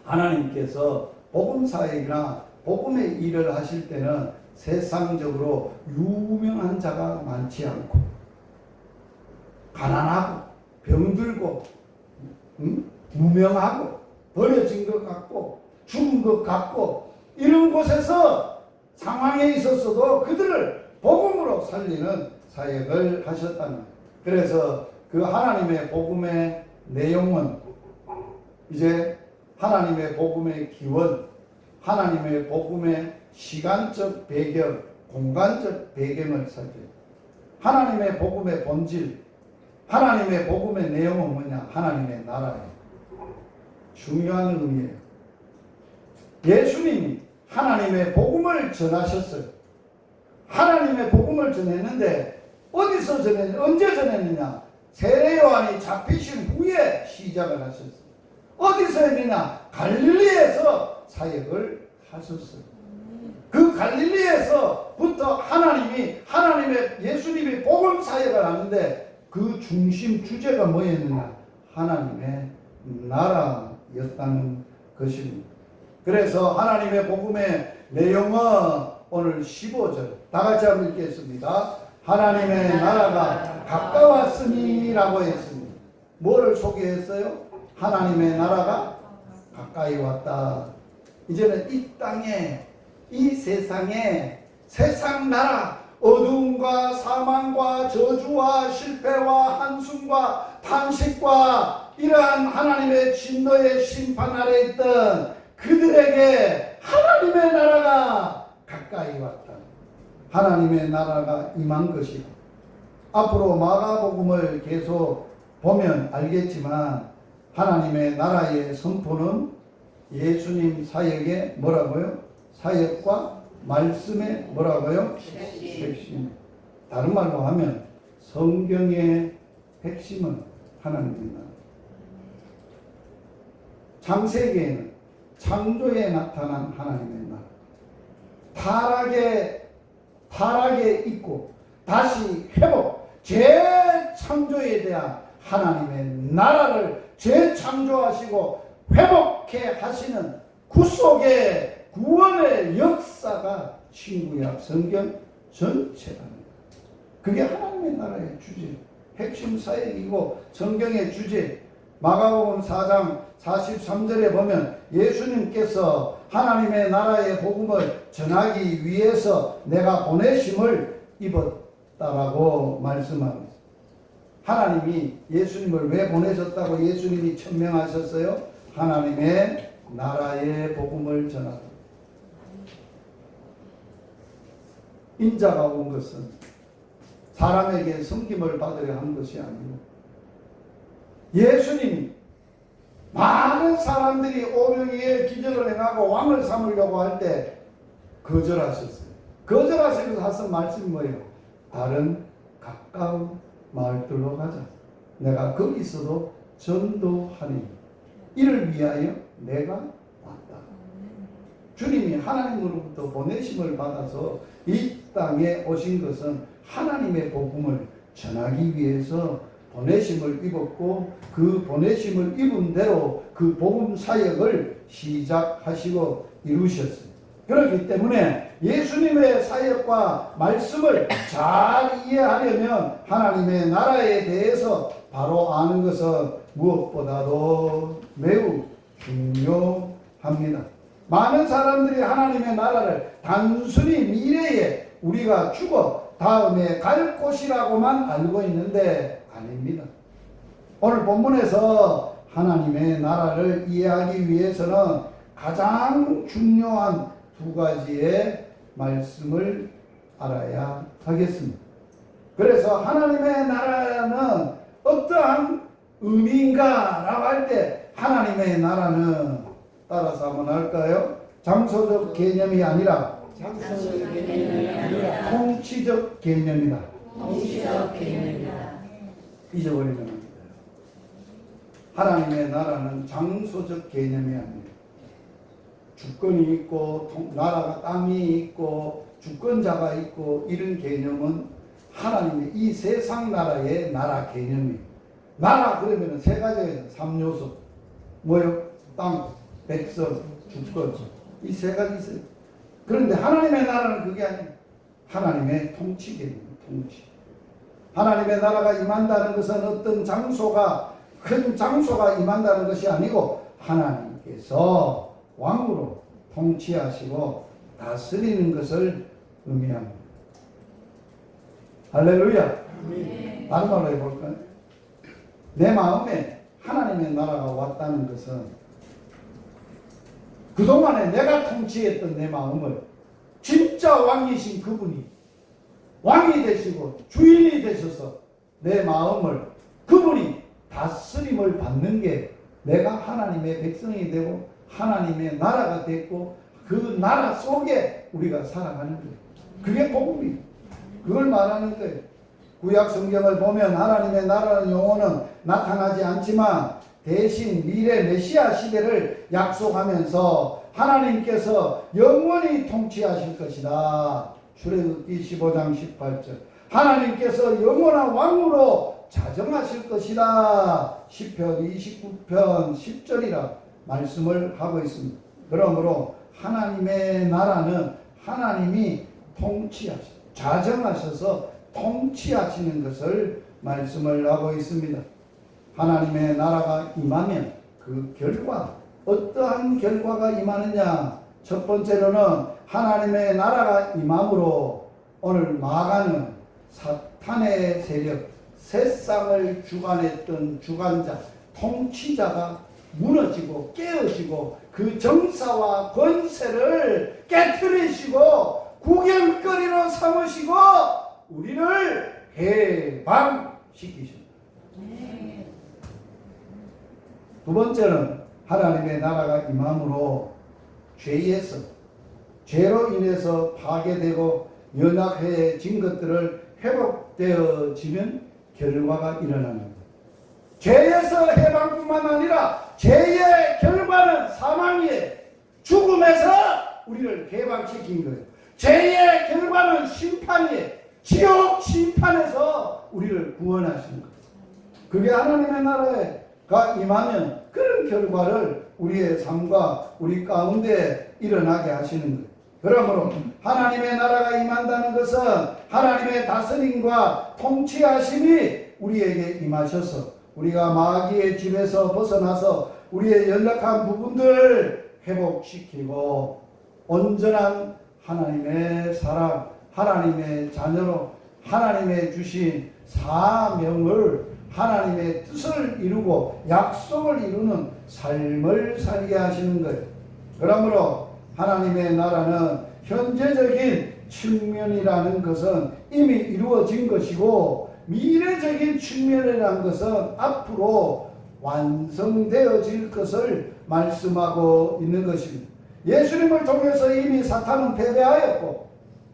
하나님께서 복음 사역이나 복음의 일을 하실 때는 세상적으로 유명한 자가 많지 않고 가난하고 병들고 무명하고 버려진 것 같고 죽은 것 같고 이런 곳에서 상황에 있었어도 그들을 복음으로 살리는 사역을 하셨다는 거예요. 그래서 그 하나님의 복음의 내용은 이제 하나님의 복음의 기원, 하나님의 복음의 시간적 배경, 공간적 배경을 살펴요. 하나님의 복음의 본질, 하나님의 복음의 내용은 뭐냐? 하나님의 나라예요. 중요한 의미예요. 예수님이 하나님의 복음을 전하셨어요. 하나님의 복음을 전했는데 어디서 전했냐? 언제 전했느냐? 세례 요한이 잡히신 후에 시작을 하셨어요. 어디서 했느냐? 갈릴리에서 사역을 하셨어요. 그 갈릴리에서부터 하나님의 예수님이 복음 사역을 하는데 그 중심 주제가 뭐였느냐? 하나님의 나라였다는 것입니다. 그래서 하나님의 복음의 내용은 오늘 15절 다 같이 한번 읽겠습니다. 하나님의 나라가 가까웠으니 라고 했습니다. 뭐를 소개했어요? 하나님의 나라가 가까이 왔다. 이제는 이 땅에 이 세상에 세상 나라 어두움과 사망과 저주와 실패와 한숨과 탄식과 이러한 하나님의 진노의 심판 아래 있던 그들에게 하나님의 나라가 가까이 왔다. 하나님의 나라가 임한 것이다. 앞으로 마가복음을 계속 보면 알겠지만 하나님의 나라의 선포는 예수님 사역의 뭐라고요? 사역과 말씀의 뭐라고요? 핵심. 다른 말로 하면 성경의 핵심은 하나님의 나라. 창세기에는 창조에 나타난 하나님의 나라. 타락의 타락에 있고 다시 회복, 재창조에 대한 하나님의 나라를 재창조하시고 회복해 하시는 구속의 구원의 역사가 신구약 성경 전체랍니다. 그게 하나님의 나라의 주제, 핵심 사역이고 성경의 주제. 마가복음 4장 43절에 보면 예수님께서 하나님의 나라의 복음을 전하기 위해서 내가 보내심을 입었다라고 말씀합니다. 하나님이 예수님을 왜 보내셨다고 예수님이 천명하셨어요? 하나님의 나라의 복음을 전하다. 인자가 온 것은 사람에게 섬김을 받으려 한 것이 아니고 예수님이 많은 사람들이 오병이의 기적을 행하고 왕을 삼으려고 할 때 거절하셨어요. 거절하시면서 하신 말씀이 뭐예요? 다른 가까운 마을들로 가자. 내가 거기서도 전도하니 이를 위하여 내가 왔다. 주님이 하나님으로부터 보내심을 받아서 이 땅에 오신 것은 하나님의 복음을 전하기 위해서 보내심을 입었고 그 보내심을 입은 대로 그 복음 사역을 시작하시고 이루셨어요. 그렇기 때문에 예수님의 사역과 말씀을 잘 이해하려면 하나님의 나라에 대해서 바로 아는 것은 무엇보다도 매우 중요합니다. 많은 사람들이 하나님의 나라를 단순히 미래에 우리가 죽어 다음에 갈 곳이라고만 알고 있는데 아닙니다. 오늘 본문에서 하나님의 나라를 이해하기 위해서는 가장 중요한 두 가지의 말씀을 알아야 하겠습니다. 그래서 하나님의 나라는 어떠한 의미인가라고 할 때 하나님의 나라는 따라서 한번 할까요? 장소적 개념이 아니라 통치적 개념이다. 잊어버리면 안 돼요. 하나님의 나라는 장소적 개념이 아니에요. 주권이 있고 나라가 땅이 있고 주권자가 있고 이런 개념은 하나님의 이 세상 나라의 나라 개념이에요. 나라 그러면 세 가지예요. 3요소 뭐요? 땅, 백성, 주권 이 세 가지 있어요. 그런데 하나님의 나라는 그게 아니에요. 하나님의 통치 개념이에요. 통치. 하나님의 나라가 임한다는 것은 어떤 장소가 큰 장소가 임한다는 것이 아니고 하나님께서 왕으로 통치하시고 다스리는 것을 의미합니다. 할렐루야. 다른 말로 해볼까요? 내 마음에 하나님의 나라가 왔다는 것은 그동안에 내가 통치했던 내 마음을 진짜 왕이신 그분이 왕이 되시고 주인이 되셔서 내 마음을 그분이 다스림을 받는 게 내가 하나님의 백성이 되고 하나님의 나라가 됐고 그 나라 속에 우리가 살아가는 거예요. 그게 복음이에요. 그걸 말하는 거예요. 구약 성경을 보면 하나님의 나라는 영원은 나타나지 않지만 대신 미래 메시아 시대를 약속하면서 하나님께서 영원히 통치하실 것이다. 출애굽기 15장 18절. 하나님께서 영원한 왕으로 자정하실 것이다. 시편 29편 10절이라 말씀을 하고 있습니다. 그러므로 하나님의 나라는 하나님이 자정하셔서 통치하시는 것을 말씀을 하고 있습니다. 하나님의 나라가 임하면 그 결과 어떠한 결과가 임하느냐? 첫 번째로는 하나님의 나라가 임함으로 오늘 마가는 사탄의 세력, 세상을 주관했던 주관자, 통치자가 무너지고 깨어지고 그 정사와 권세를 깨트리시고 구경거리로 삼으시고 우리를 해방시키십니다. 두 번째는 하나님의 나라가 임함으로 죄로 인해서 파괴되고 연약해진 것들을 회복되어지는 결과가 일어납니다. 죄에서 해방뿐만 아니라 죄의 결과는 사망이에요. 죽음에서 우리를 해방시킨 거예요. 죄의 결과는 심판이에요. 지옥 심판에서 우리를 구원하시는 거예요. 그게 하나님의 나라가 임하면 그런 결과를 우리의 삶과 우리 가운데 일어나게 하시는 거예요. 그러므로 하나님의 나라가 임한다는 것은 하나님의 다스림과 통치하심이 우리에게 임하셔서 우리가 마귀의 집에서 벗어나서 우리의 연약한 부분들을 회복시키고 온전한 하나님의 사랑, 하나님의 자녀로 하나님의 주신 사명을 하나님의 뜻을 이루고 약속을 이루는 삶을 살게 하시는 거예요. 그러므로 하나님의 나라는 현재적인 측면이라는 것은 이미 이루어진 것이고 미래적인 측면이라는 것은 앞으로 완성되어질 것을 말씀하고 있는 것입니다. 예수님을 통해서 이미 사탄은 패배하였고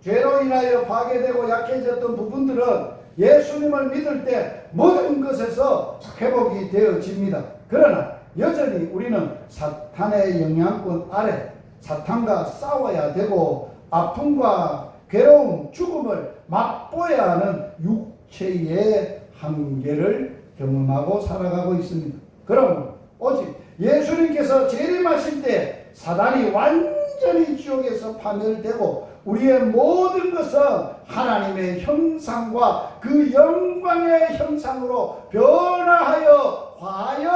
죄로 인하여 파괴되고 약해졌던 부분들은 예수님을 믿을 때 모든 것에서 회복이 되어집니다. 그러나 여전히 우리는 사탄의 영향권 아래 사탄과 싸워야 되고 아픔과 괴로움, 죽음을 맛보아야 하는 육체의 한계를 경험하고 살아가고 있습니다. 그럼 오직 예수님께서 재림하실 때 사단이 완전히 지옥에서 파멸되고 우리의 모든 것은 하나님의 형상과 그 영광의 형상으로 변화하여 화의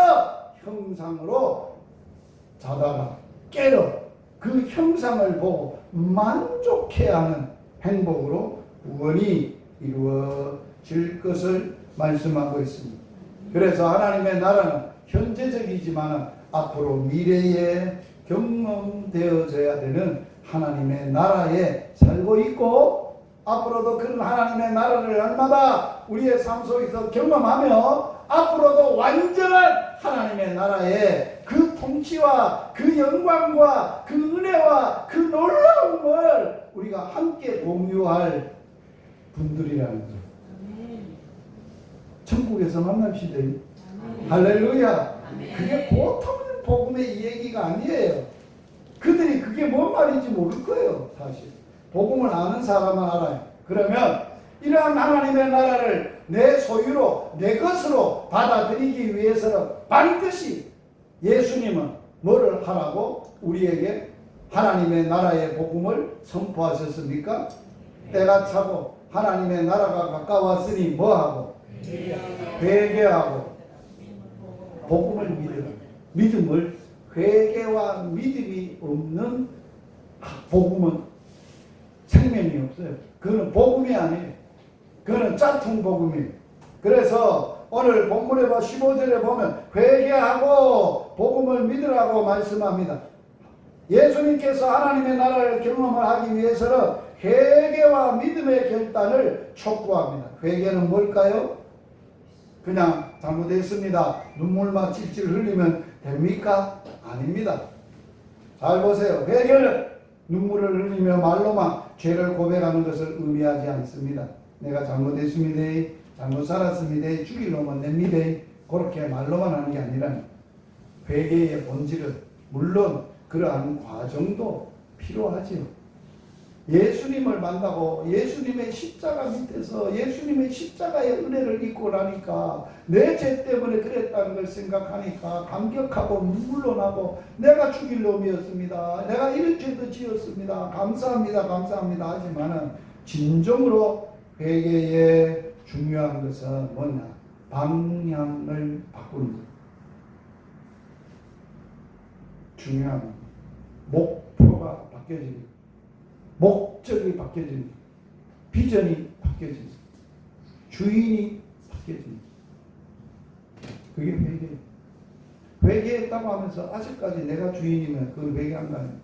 형상으로 자다가 깨러 그 형상을 보고 만족해야 하는 행복으로 구원이 이루어질 것을 말씀하고 있습니다. 그래서 하나님의 나라는 현재적이지만 앞으로 미래에 경험되어져야 되는 하나님의 나라에 살고 있고 앞으로도 그런 하나님의 나라를 날마다 우리의 삶 속에서 경험하며 앞으로도 완전한 하나님의 나라의 그 통치와 그 영광과 그 은혜와 그 놀라움을 우리가 함께 공유할 분들이라는 거예요. 천국에서 만납시다. 할렐루야. 그게 보통 복음의 얘기가 아니에요. 그들이 그게 뭔 말인지 모를 거예요. 사실 복음을 아는 사람은 알아요. 그러면 이러한 하나님의 나라를 내 소유로 내 것으로 받아들이기 위해서는 반드시 예수님은 뭐를 하라고 우리에게 하나님의 나라의 복음을 선포하셨습니까? 때가 차고 하나님의 나라가 가까웠으니 뭐하고? 회개하고 복음을 믿으라. 믿음을 회개와 믿음이 없는 복음은 생명이 없어요. 그거는 복음이 아니에요. 그거는 짝퉁 복음이에요. 그래서 오늘 본문에 15절에 보면 회개하고 복음을 믿으라고 말씀합니다. 예수님께서 하나님의 나라를 경험하기 위해서는 회개와 믿음의 결단을 촉구합니다. 회개는 뭘까요? 그냥 잘못했습니다. 눈물만 찔찔 흘리면 됩니까? 아닙니다. 잘 보세요. 회개는 눈물을 흘리며 말로만 죄를 고백하는 것을 의미하지 않습니다. 내가 잘못했습니다. 잘못 살았습니다. 죽일 놈은 냅니다. 그렇게 말로만 하는 게 아니라 회개의 본질은 물론 그러한 과정도 필요하지요. 예수님을 만나고 예수님의 십자가 밑에서 예수님의 십자가의 은혜를 입고 나니까 내 죄 때문에 그랬다는 걸 생각하니까 감격하고 눈물로 나고 내가 죽일 놈이었습니다. 내가 이런 죄도 지었습니다. 감사합니다. 감사합니다. 하지만은 진정으로 회개의 중요한 것은 뭐냐? 방향을 바꾸는 것. 중요한 것. 목표가 바뀌어지는 것. 목적이 바뀌어집니다. 비전이 바뀌어집니다. 주인이 바뀌어집니다. 그게 회개예요. 회개했다고 하면서 아직까지 내가 주인이면 그걸 회개한 거 아니에요.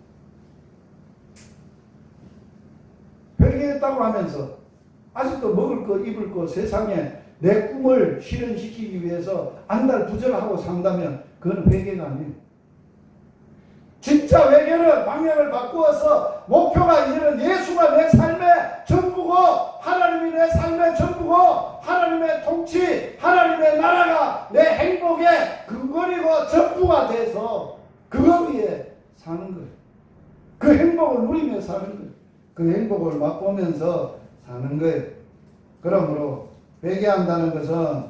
회개했다고 하면서 아직도 먹을 거 입을 거 세상에 내 꿈을 실현시키기 위해서 안달부절하고 산다면 그건 회개가 아니에요. 진짜 회개는 방향을 바꾸어서 목표가 이제는 예수가 내 삶의 전부고 하나님이 내 삶의 전부고 하나님의 통치 하나님의 나라가 내 행복의 근거리고 전부가 돼서 그거 위에 사는 거예요. 그 행복을 누리며 사는 거예요. 그 행복을 맛보면서 사는 거예요. 그러므로 회개한다는 것은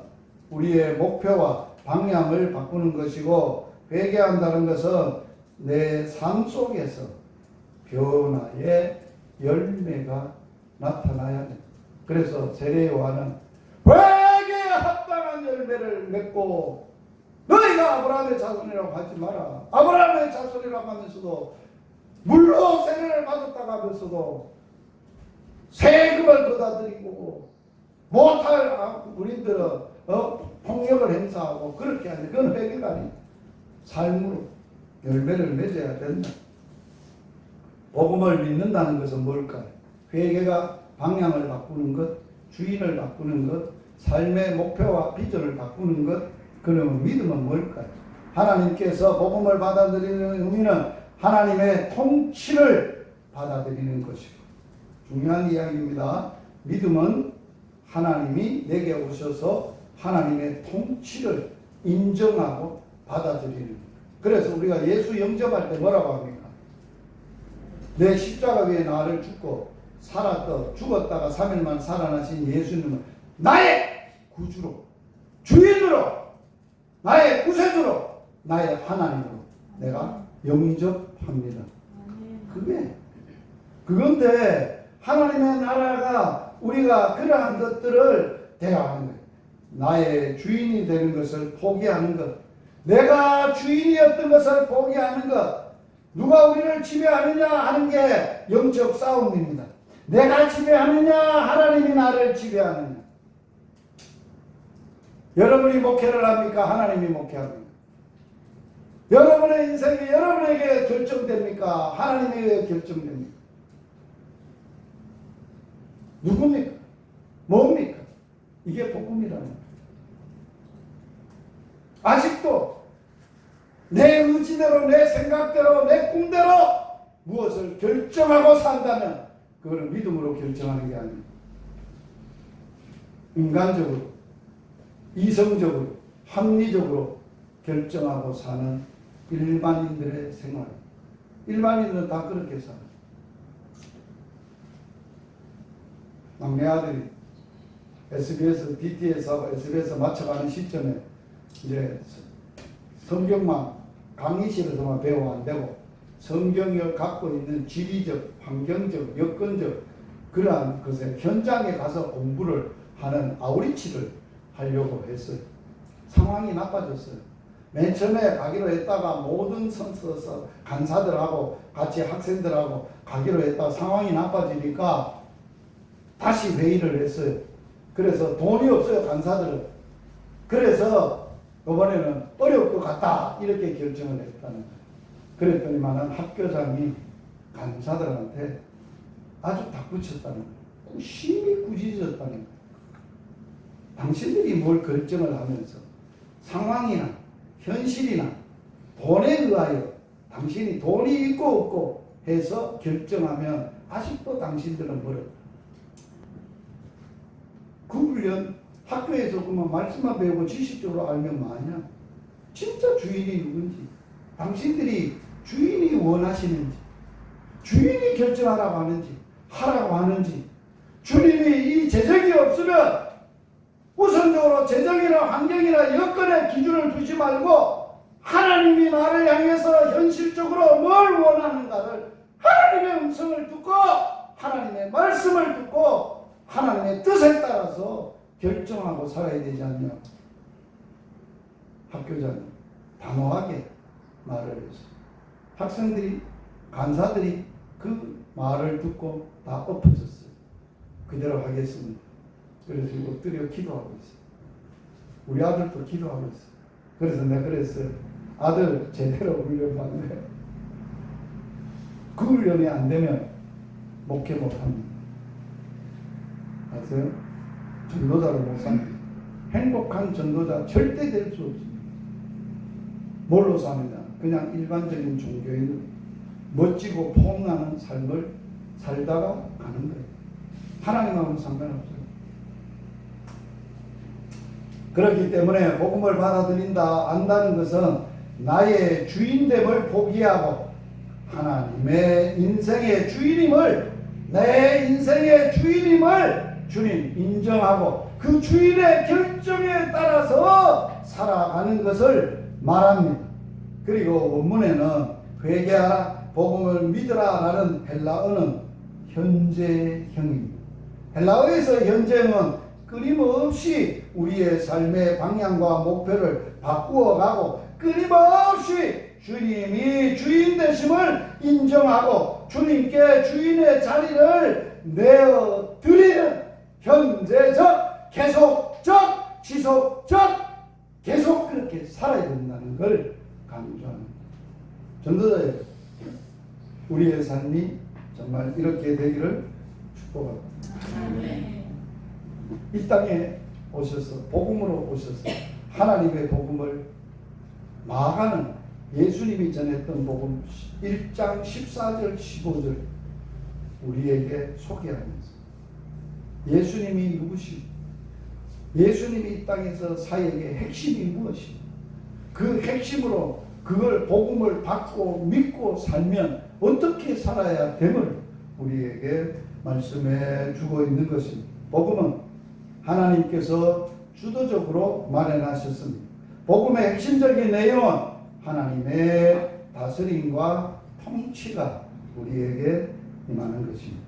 우리의 목표와 방향을 바꾸는 것이고, 회개한다는 것은 내 삶 속에서 변화의 열매가 나타나야 돼. 그래서 세례 요한은 회개에 합당한 열매를 맺고, 너희가 아브라함의 자손이라고 하지 마라. 아브라함의 자손이라고 하면서도 물로 세례를 받았다고 하면서도 세금을 거다드리고 못할 우리들은 폭력을 행사하고 그렇게 하는, 그건 회개가 아니에요. 삶으로 열매를 맺어야 된다. 복음을 믿는다는 것은 뭘까요? 회개가 방향을 바꾸는 것, 주인을 바꾸는 것, 삶의 목표와 비전을 바꾸는 것. 그러면 믿음은 뭘까요? 하나님께서 복음을 받아들이는 의미는 하나님의 통치를 받아들이는 것이고, 중요한 이야기입니다. 믿음은 하나님이 내게 오셔서 하나님의 통치를 인정하고 받아들이는 것. 그래서 우리가 예수 영접할 때 뭐라고 합니까? 내 십자가 위에 나를 죽고 죽었다가 3일만 살아나신 예수님은 나의 구주로, 주인으로, 나의 구세주로, 나의 하나님으로 내가 영접합니다. 그건데 하나님의 나라가 우리가 그러한 것들을 대하는 거예요. 나의 주인이 되는 것을 포기하는 것, 내가 주인이었던 것을 포기하는 것. 누가 우리를 지배하느냐 하는 게 영적 싸움입니다. 내가 지배하느냐, 하나님이 나를 지배하느냐. 여러분이 목회를 합니까? 하나님이 목회합니까? 여러분의 인생이 여러분에게 결정됩니까? 하나님에게 결정됩니까? 누굽니까? 뭡니까? 이게 복음이라는 거예요. 아직도 내 의지대로, 내 생각대로, 내 꿈대로 무엇을 결정하고 산다면 그거는 믿음으로 결정하는 게 아닙니다. 인간적으로, 이성적으로, 합리적으로 결정하고 사는 일반인들의 생활. 일반인들은 다 그렇게 살아요. 막내 아들이 SBS, DT에서 SBS 맞춰가는 시점에 이제 성경만 강의실에서만 배워 안 되고 성경을 갖고 있는 지리적, 환경적, 여건적 그러한 것에 현장에 가서 공부를 하는 아우리치를 하려고 했어요. 상황이 나빠졌어요. 맨 처음에 가기로 했다가 모든 선서 간사들하고 같이 학생들하고 가기로 했다가 상황이 나빠지니까 다시 회의를 했어요. 그래서 돈이 없어요, 간사들은. 그래서 이번에는 어려울 것 같다 이렇게 결정을 했다는 거예요. 그랬더니만은 학교장이 간사들한테 아주 닥붙였다는 거예요. 심히 꾸짖었다는 거예요. 당신들이 뭘 결정을 하면서 상황이나 현실이나 돈에 의하여 당신이 돈이 있고 없고 해서 결정하면 아직도 당신들은 멀었다. 그 훈련 학교에서 그만 말씀만 배우고 지식적으로 알면 뭐하냐? 진짜 주인이 누군지, 당신들이 주인이 원하시는지, 주인이 결정하라고 하는지, 하라고 하는지, 주님이 이 재정이 없으면 우선적으로 재정이나 환경이나 여건의 기준을 두지 말고 하나님이 나를 향해서 현실적으로 뭘 원하는가를 하나님의 음성을 듣고 하나님의 말씀을 듣고 하나님의 뜻에 따라서 결정하고 살아야 되지 않냐. 학교장이 단호하게 말을 했어요. 학생들이, 간사들이 그 말을 듣고 다 엎어졌어요. 그대로 하겠습니다. 그래서 엎드려 기도하고 있어요. 우리 아들도 기도하고 있어요. 그래서 내가 그랬어요. 아들 제대로 훈련 받네. 그 훈련이 안 되면 목회 못합니다. 아세요? 전도자를 못 삽니다. 행복한 전도자 절대 될 수 없습니다. 뭘로 삽니다? 그냥 일반적인 종교인으로 멋지고 폼나는 삶을 살다가 가는 거예요. 하나님하고는 상관없어요. 그렇기 때문에 복음을 받아들인다, 안다는 것은 나의 주인됨을 포기하고 하나님의 인생의 주인임을 내 인생의 주인임을 주님 인정하고 그 주인의 결정에 따라서 살아가는 것을 말합니다. 그리고 원문에는 회개하라, 복음을 믿으라 라는 헬라어는 현재형입니다. 헬라어에서 현재는 끊임없이 우리의 삶의 방향과 목표를 바꾸어가고 끊임없이 주님이 주인 되심을 인정하고 주님께 주인의 자리를 내어드리는 현재적, 계속적, 지속적 계속 그렇게 살아야 된다는 걸 강조합니다. 전도자예요. 우리의 삶이 정말 이렇게 되기를 축복합니다. 이 땅에 오셔서 복음으로 오셔서 하나님의 복음을 마가는 예수님이 전했던 복음 1장 14절 15절 우리에게 소개하면서 예수님이 누구시고 예수님이 이 땅에서 사역의 핵심이 무엇이고 그 핵심으로 그걸 복음을 받고 믿고 살면 어떻게 살아야 됨을 우리에게 말씀해 주고 있는 것입니다. 복음은 하나님께서 주도적으로 마련하셨습니다. 복음의 핵심적인 내용은 하나님의 다스림과 통치가 우리에게 임하는 것입니다.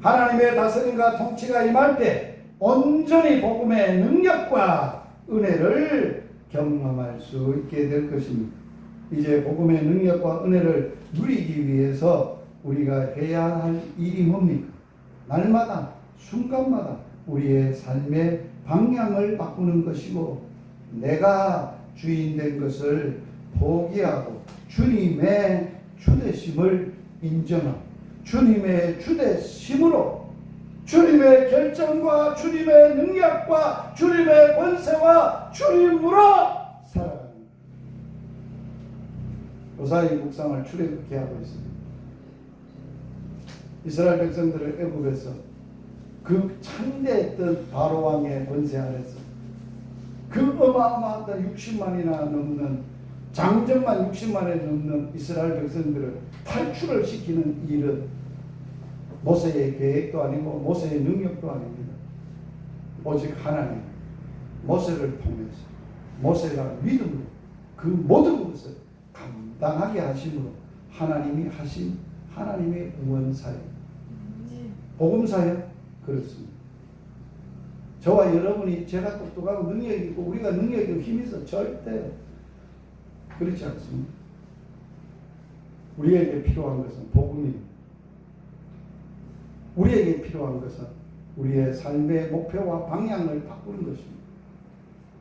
하나님의 다스림과 통치가 임할 때 온전히 복음의 능력과 은혜를 경험할 수 있게 될 것입니다. 이제 복음의 능력과 은혜를 누리기 위해서 우리가 해야 할 일이 뭡니까? 날마다 순간마다 우리의 삶의 방향을 바꾸는 것이고 내가 주인 된 것을 포기하고 주님의 주되심을 인정하고 주님의 주되심으로 주님의 결정과 주님의 능력과 주님의 권세와 주님으로 살아가는 요사이 묵상을 출애굽케 하고 있습니다. 이스라엘 백성들을 애굽에서 그 창대했던 바로 왕의 권세 아래서 그 어마어마한 60만이나 넘는 장정만 60만에 넘는 이스라엘 백성들을 탈출을 시키는 일은 모세의 계획도 아니고 모세의 능력도 아닙니다. 오직 하나님 모세를 통해서 모세가 믿음으로 그 모든 것을 감당하게 하심으로 하나님이 하신 하나님의 구원사역 복음사역 그렇습니다. 저와 여러분이 제가 똑똑하고 능력이 있고 우리가 능력이 있고 힘이 있어 절대 그렇지 않습니다. 우리에게 필요한 것은 복음입니다. 우리에게 필요한 것은 우리의 삶의 목표와 방향을 바꾸는 것입니다.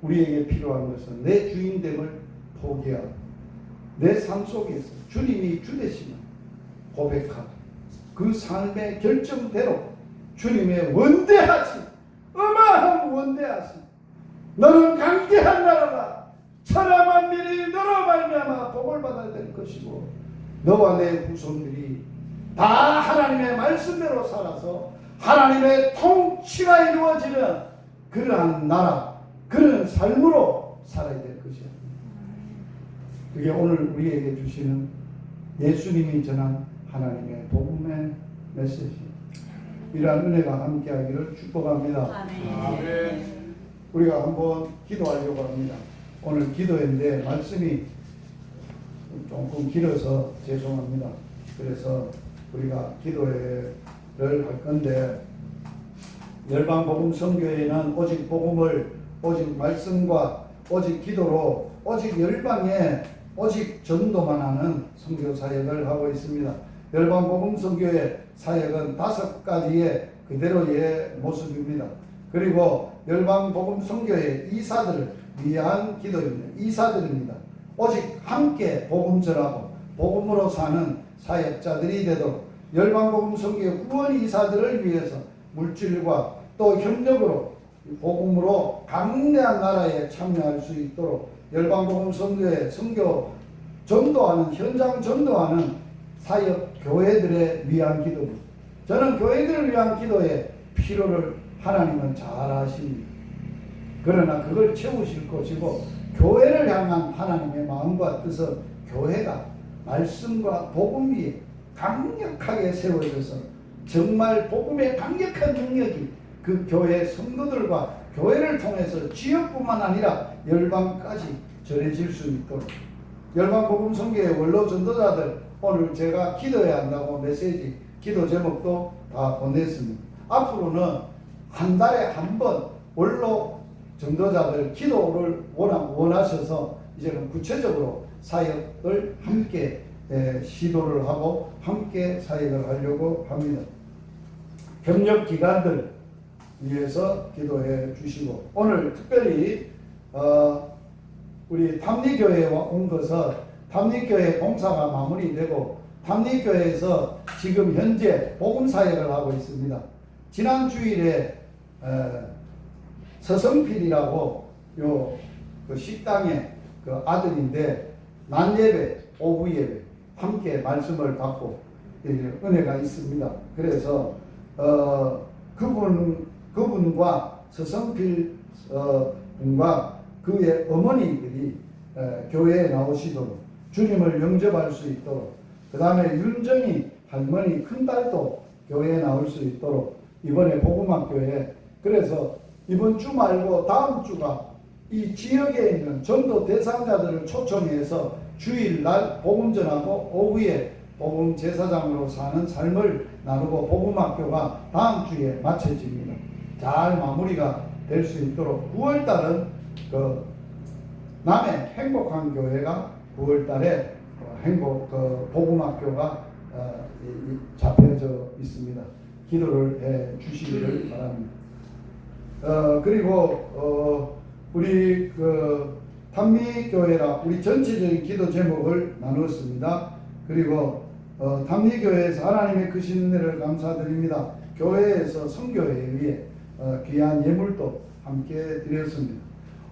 우리에게 필요한 것은 내 주인됨을 포기하고 내 삶 속에서 주님이 주되심을 고백하고 그 삶의 결정대로 주님의 원대하심 어마어마한 원대하심 너는 강대한 나라다 천하 만민이 너로 말미암아 복을 받아야 될 것이고 너와 내 후손들이 다 하나님의 말씀대로 살아서 하나님의 통치가 이루어지는 그러한 나라 그런 삶으로 살아야 될 것이야. 그게 오늘 우리에게 주시는 예수님이 전한 하나님의 복음의 메시지 이러한 은혜가 함께하기를 축복합니다. 아멘. 우리가 한번 기도하려고 합니다. 오늘 기도인데 말씀이 조금 길어서 죄송합니다. 그래서 우리가 기도를 할 건데 열방복음선교회는 오직 복음을 오직 말씀과 오직 기도로 오직 열방에 오직 전도만 하는 선교 사역을 하고 있습니다. 열방복음선교회 사역은 5가지의 그대로의 모습입니다. 그리고 열방복음선교회 이사들을 위한 기도입니다. 이사들입니다. 오직 함께 복음 전하고 복음으로 사는 사역자들이 되도록 열방복음선교회 후원 이사들을 위해서 물질과 또 협력으로 복음으로 강대한 나라에 참여할 수 있도록 열방복음선교회 선교 전도하는 현장 전도하는 사역 교회들에 위한 기도입니다. 저는 교회들을 위한 기도의 필요를 하나님은 잘 아십니다. 그러나 그걸 채우실 것이고 교회를 향한 하나님의 마음과 뜻은 교회가 말씀과 복음 위에 강력하게 세워져서 정말 복음의 강력한 능력이 그 교회 성도들과 교회를 통해서 지역뿐만 아니라 열방까지 전해질 수 있도록 열방 복음 선교회 원로 전도자들 오늘 제가 기도해야 한다고 메시지 기도 제목도 다 보냈습니다. 앞으로는 한 달에 한 번 원로 전도자들 기도를 원하셔서 이제는 구체적으로 사역을 함께 시도를 하고 함께 사역을 하려고 합니다. 협력 기관들 위해서 기도해 주시고 오늘 특별히 우리 탐리교회에 온 것은 탐리교회 봉사가 마무리되고 탐리교회에서 지금 현재 복음사역을 하고 있습니다. 지난 주일에 서성필이라고 그 식당의 그 아들인데 낮 예배, 오후 예배 함께 말씀을 받고 은혜가 있습니다. 그래서 그분과 서성필 분과 그의 어머니들이 교회에 나오시도록 주님을 영접할 수 있도록 그 다음에 윤정이 할머니 큰딸도 교회에 나올 수 있도록 이번에 복음학교에 그래서 이번 주 말고 다음 주가 이 지역에 있는 전도 대상자들을 초청해서 주일날 복음 전하고 오후에 복음 제사장으로 사는 삶을 나누고 복음학교가 다음 주에 마쳐집니다. 잘 마무리가 될 수 있도록 9월달은 그 남해 행복한 교회가 9월달에 복음학교가 잡혀져 있습니다. 기도를 해 주시기를 바랍니다. 그리고 우리 그 탐리교회라 우리 전체적인 기도 제목을 나누었습니다. 그리고 탐리교회에서 하나님의 크신 은혜를 감사드립니다. 교회에서 선교회에 위해 귀한 예물도 함께 드렸습니다.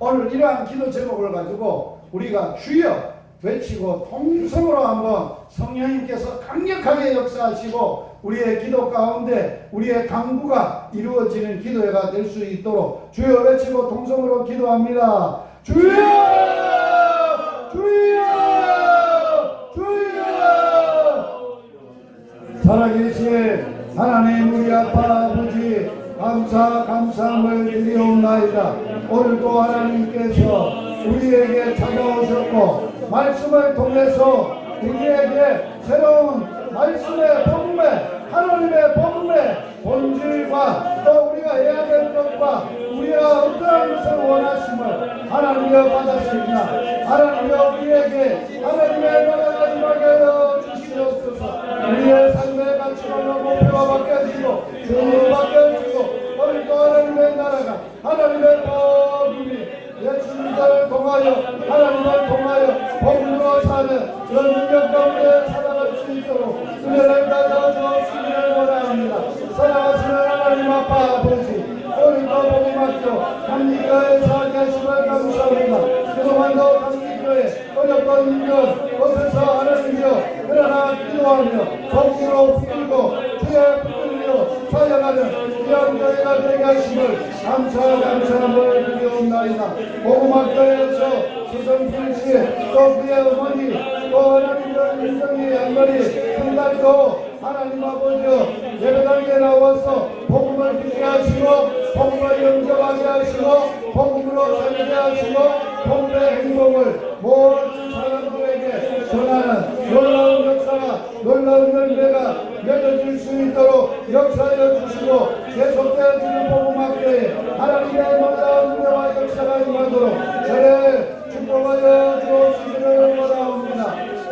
오늘 이러한 기도 제목을 가지고 우리가 주여 외치고 통성으로 한번 성령님께서 강력하게 역사하시고 우리의 기도 가운데 우리의 강구가 이루어지는 기도회가 될 수 있도록 주여 외치고 통성으로 기도합니다. 주여! 주여! 주여! 살아계신 하나님 우리 아버지 감사함을 드리옵나이다. 오늘도 하나님께서 우리에게 찾아오셨고 말씀을 통해서 우리에게 새로운 말씀의 복음의 하나님의 복음의 본질과 또 우리가 해야 될 것과 우리가 어떠한 것을 원하심을 하나님여 받았습니다. 하나님여 우리에게 하나님의 나라가 임하게 주시옵소서. 우리의 삶의 가치관과 목표가 바뀌어지고 주로 바뀌어지고 오늘도 하나님의 나라가 하나님의 복음이 예수님을 통하여 하나님을 통하여 복음으로 사는 그런 능력 가운데 살아갈 수 있도록 은혜를 받아 주시기를 원합니다. 사랑하시는 하나님 아빠 아버지 오늘도 복음학교 탐리교회에서 계심을 감사합니다. 그동안도 탐리교회 어렵던 인연 곳에서 하나님이여 그러나 기도하며 복음으로 붙들고 주의 붙들려 사역하는 귀한 교회가 되게 하심을 감사함을 드리옵나이다. 복음학교에서 수성필씨 또 그의 어머니 또 하나님의 인정의 양머리 큰딸도 하나님 아버지여 예배당에 나와서 복음을 듣게 하시고 복음을 영접하게 하시고 복음으로 살게 하시고 복음의 행복을 모든 사람들에게 전하는 놀라운 역사가 놀라운 열매가 맺어질 수 있도록 역사하여 주시고 계속되어지는 복음학교에 하나님의 놀라운 은혜와 역사가 임하도록 저를 축복하여 주시기를 원하옵니다.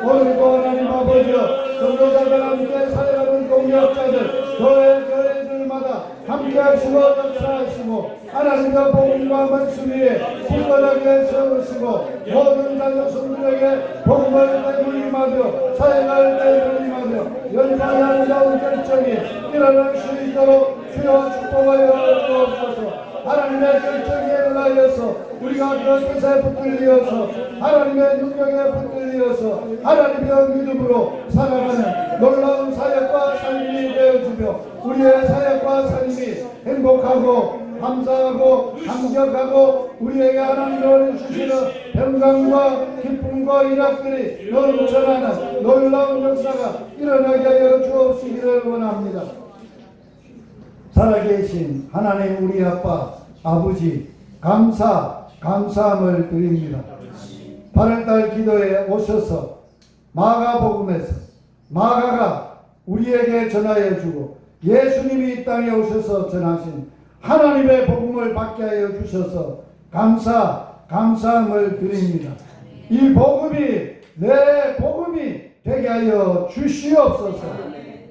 오늘도 하나님 아버지여 전도자들 함께 사역하는 동역자들 교회들마다 함께 하시고 역사하시고 하나님의 복음과 말씀 위에 굳건하게 세우시고 모든 자녀손들에게 복음을 내물림하며 사역할 내물림하며 연방의 아름다운 결정이 일어날 수 있도록 주여 축복하여 주옵소서. 하나님의 결정에 의하여서 우리가 그 뜻에 붙들리어서 하나님의 능력에 붙들리어서 하나님의 믿음으로 살아가는 놀라운 사역과 삶이 되어주며 우리의 사역과 삶이 행복하고 감사하고 감격하고 우리에게 하나님을 주시는 평강과 기쁨과 일학들이 넘쳐나는 놀라운 역사가 일어나게 하여 주옵시기를 원합니다. 살아계신 하나님 우리 아빠 아버지 감사함을 드립니다. 8월달 기도에 오셔서 마가복음에서 마가가 우리에게 전하여 주고 예수님이 이 땅에 오셔서 전하신 하나님의 복음을 받게 하여 주셔서 감사함을 드립니다. 이 복음이 내 복음이 되게 하여 주시옵소서.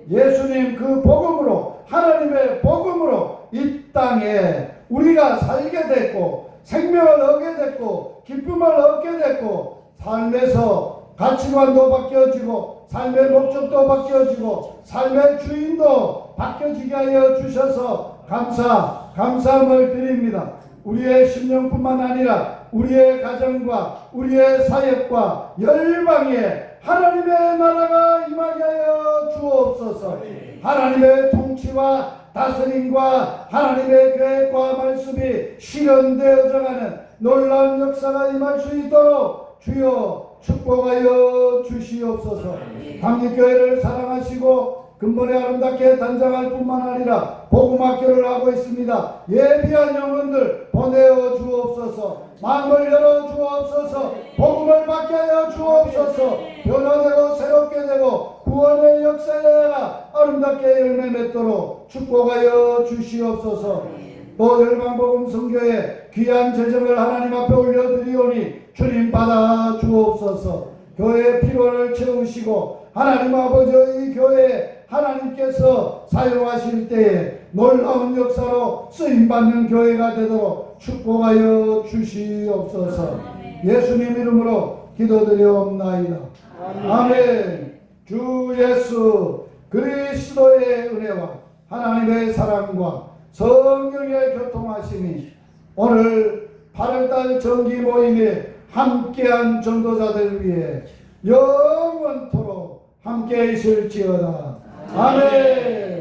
예수님 그 복음으로 하나님의 복음으로 이 땅에 우리가 살게 됐고 생명을 얻게 됐고 기쁨을 얻게 됐고 삶에서 가치관도 바뀌어지고 삶의 목적도 바뀌어지고 삶의 주인도 바뀌어지게 하여 주셔서 감사함을 드립니다. 우리의 심령뿐만 아니라 우리의 가정과 우리의 사역과 열방에 하나님의 나라가 임하게 하여 주옵소서. 하나님의 통치와 다스림과 하나님의 계획과 말씀이 실현되어져가는 놀라운 역사가 임할 수 있도록 주여 축복하여 주시옵소서. 감리교회를 사랑하시고 근본에 아름답게 단장할 뿐만 아니라 복음학교를 하고 있습니다. 예비한 영혼들 보내어 주옵소서. 마음을 열어 주옵소서. 복음을 받게 하여 주옵소서. 변화되고 새롭게 되고 구원의 역사가 아름답게 열매 맺도록 축복하여 주시옵소서. 또 열방복음 선교에 귀한 재정을 하나님 앞에 올려드리오니 주님 받아 주옵소서. 교회의 필요를 채우시고 하나님 아버지 이 교회에 하나님께서 사용하실 때에 놀라운 역사로 쓰임받는 교회가 되도록 축복하여 주시옵소서. 예수님 이름으로 기도드리옵나이다. 아멘. 주 예수 그리스도의 은혜와 하나님의 사랑과 성령의 교통하심이 오늘 8월달 정기 모임에 함께한 전도자들 위해 영원토록 함께 있을지어다. 아멘.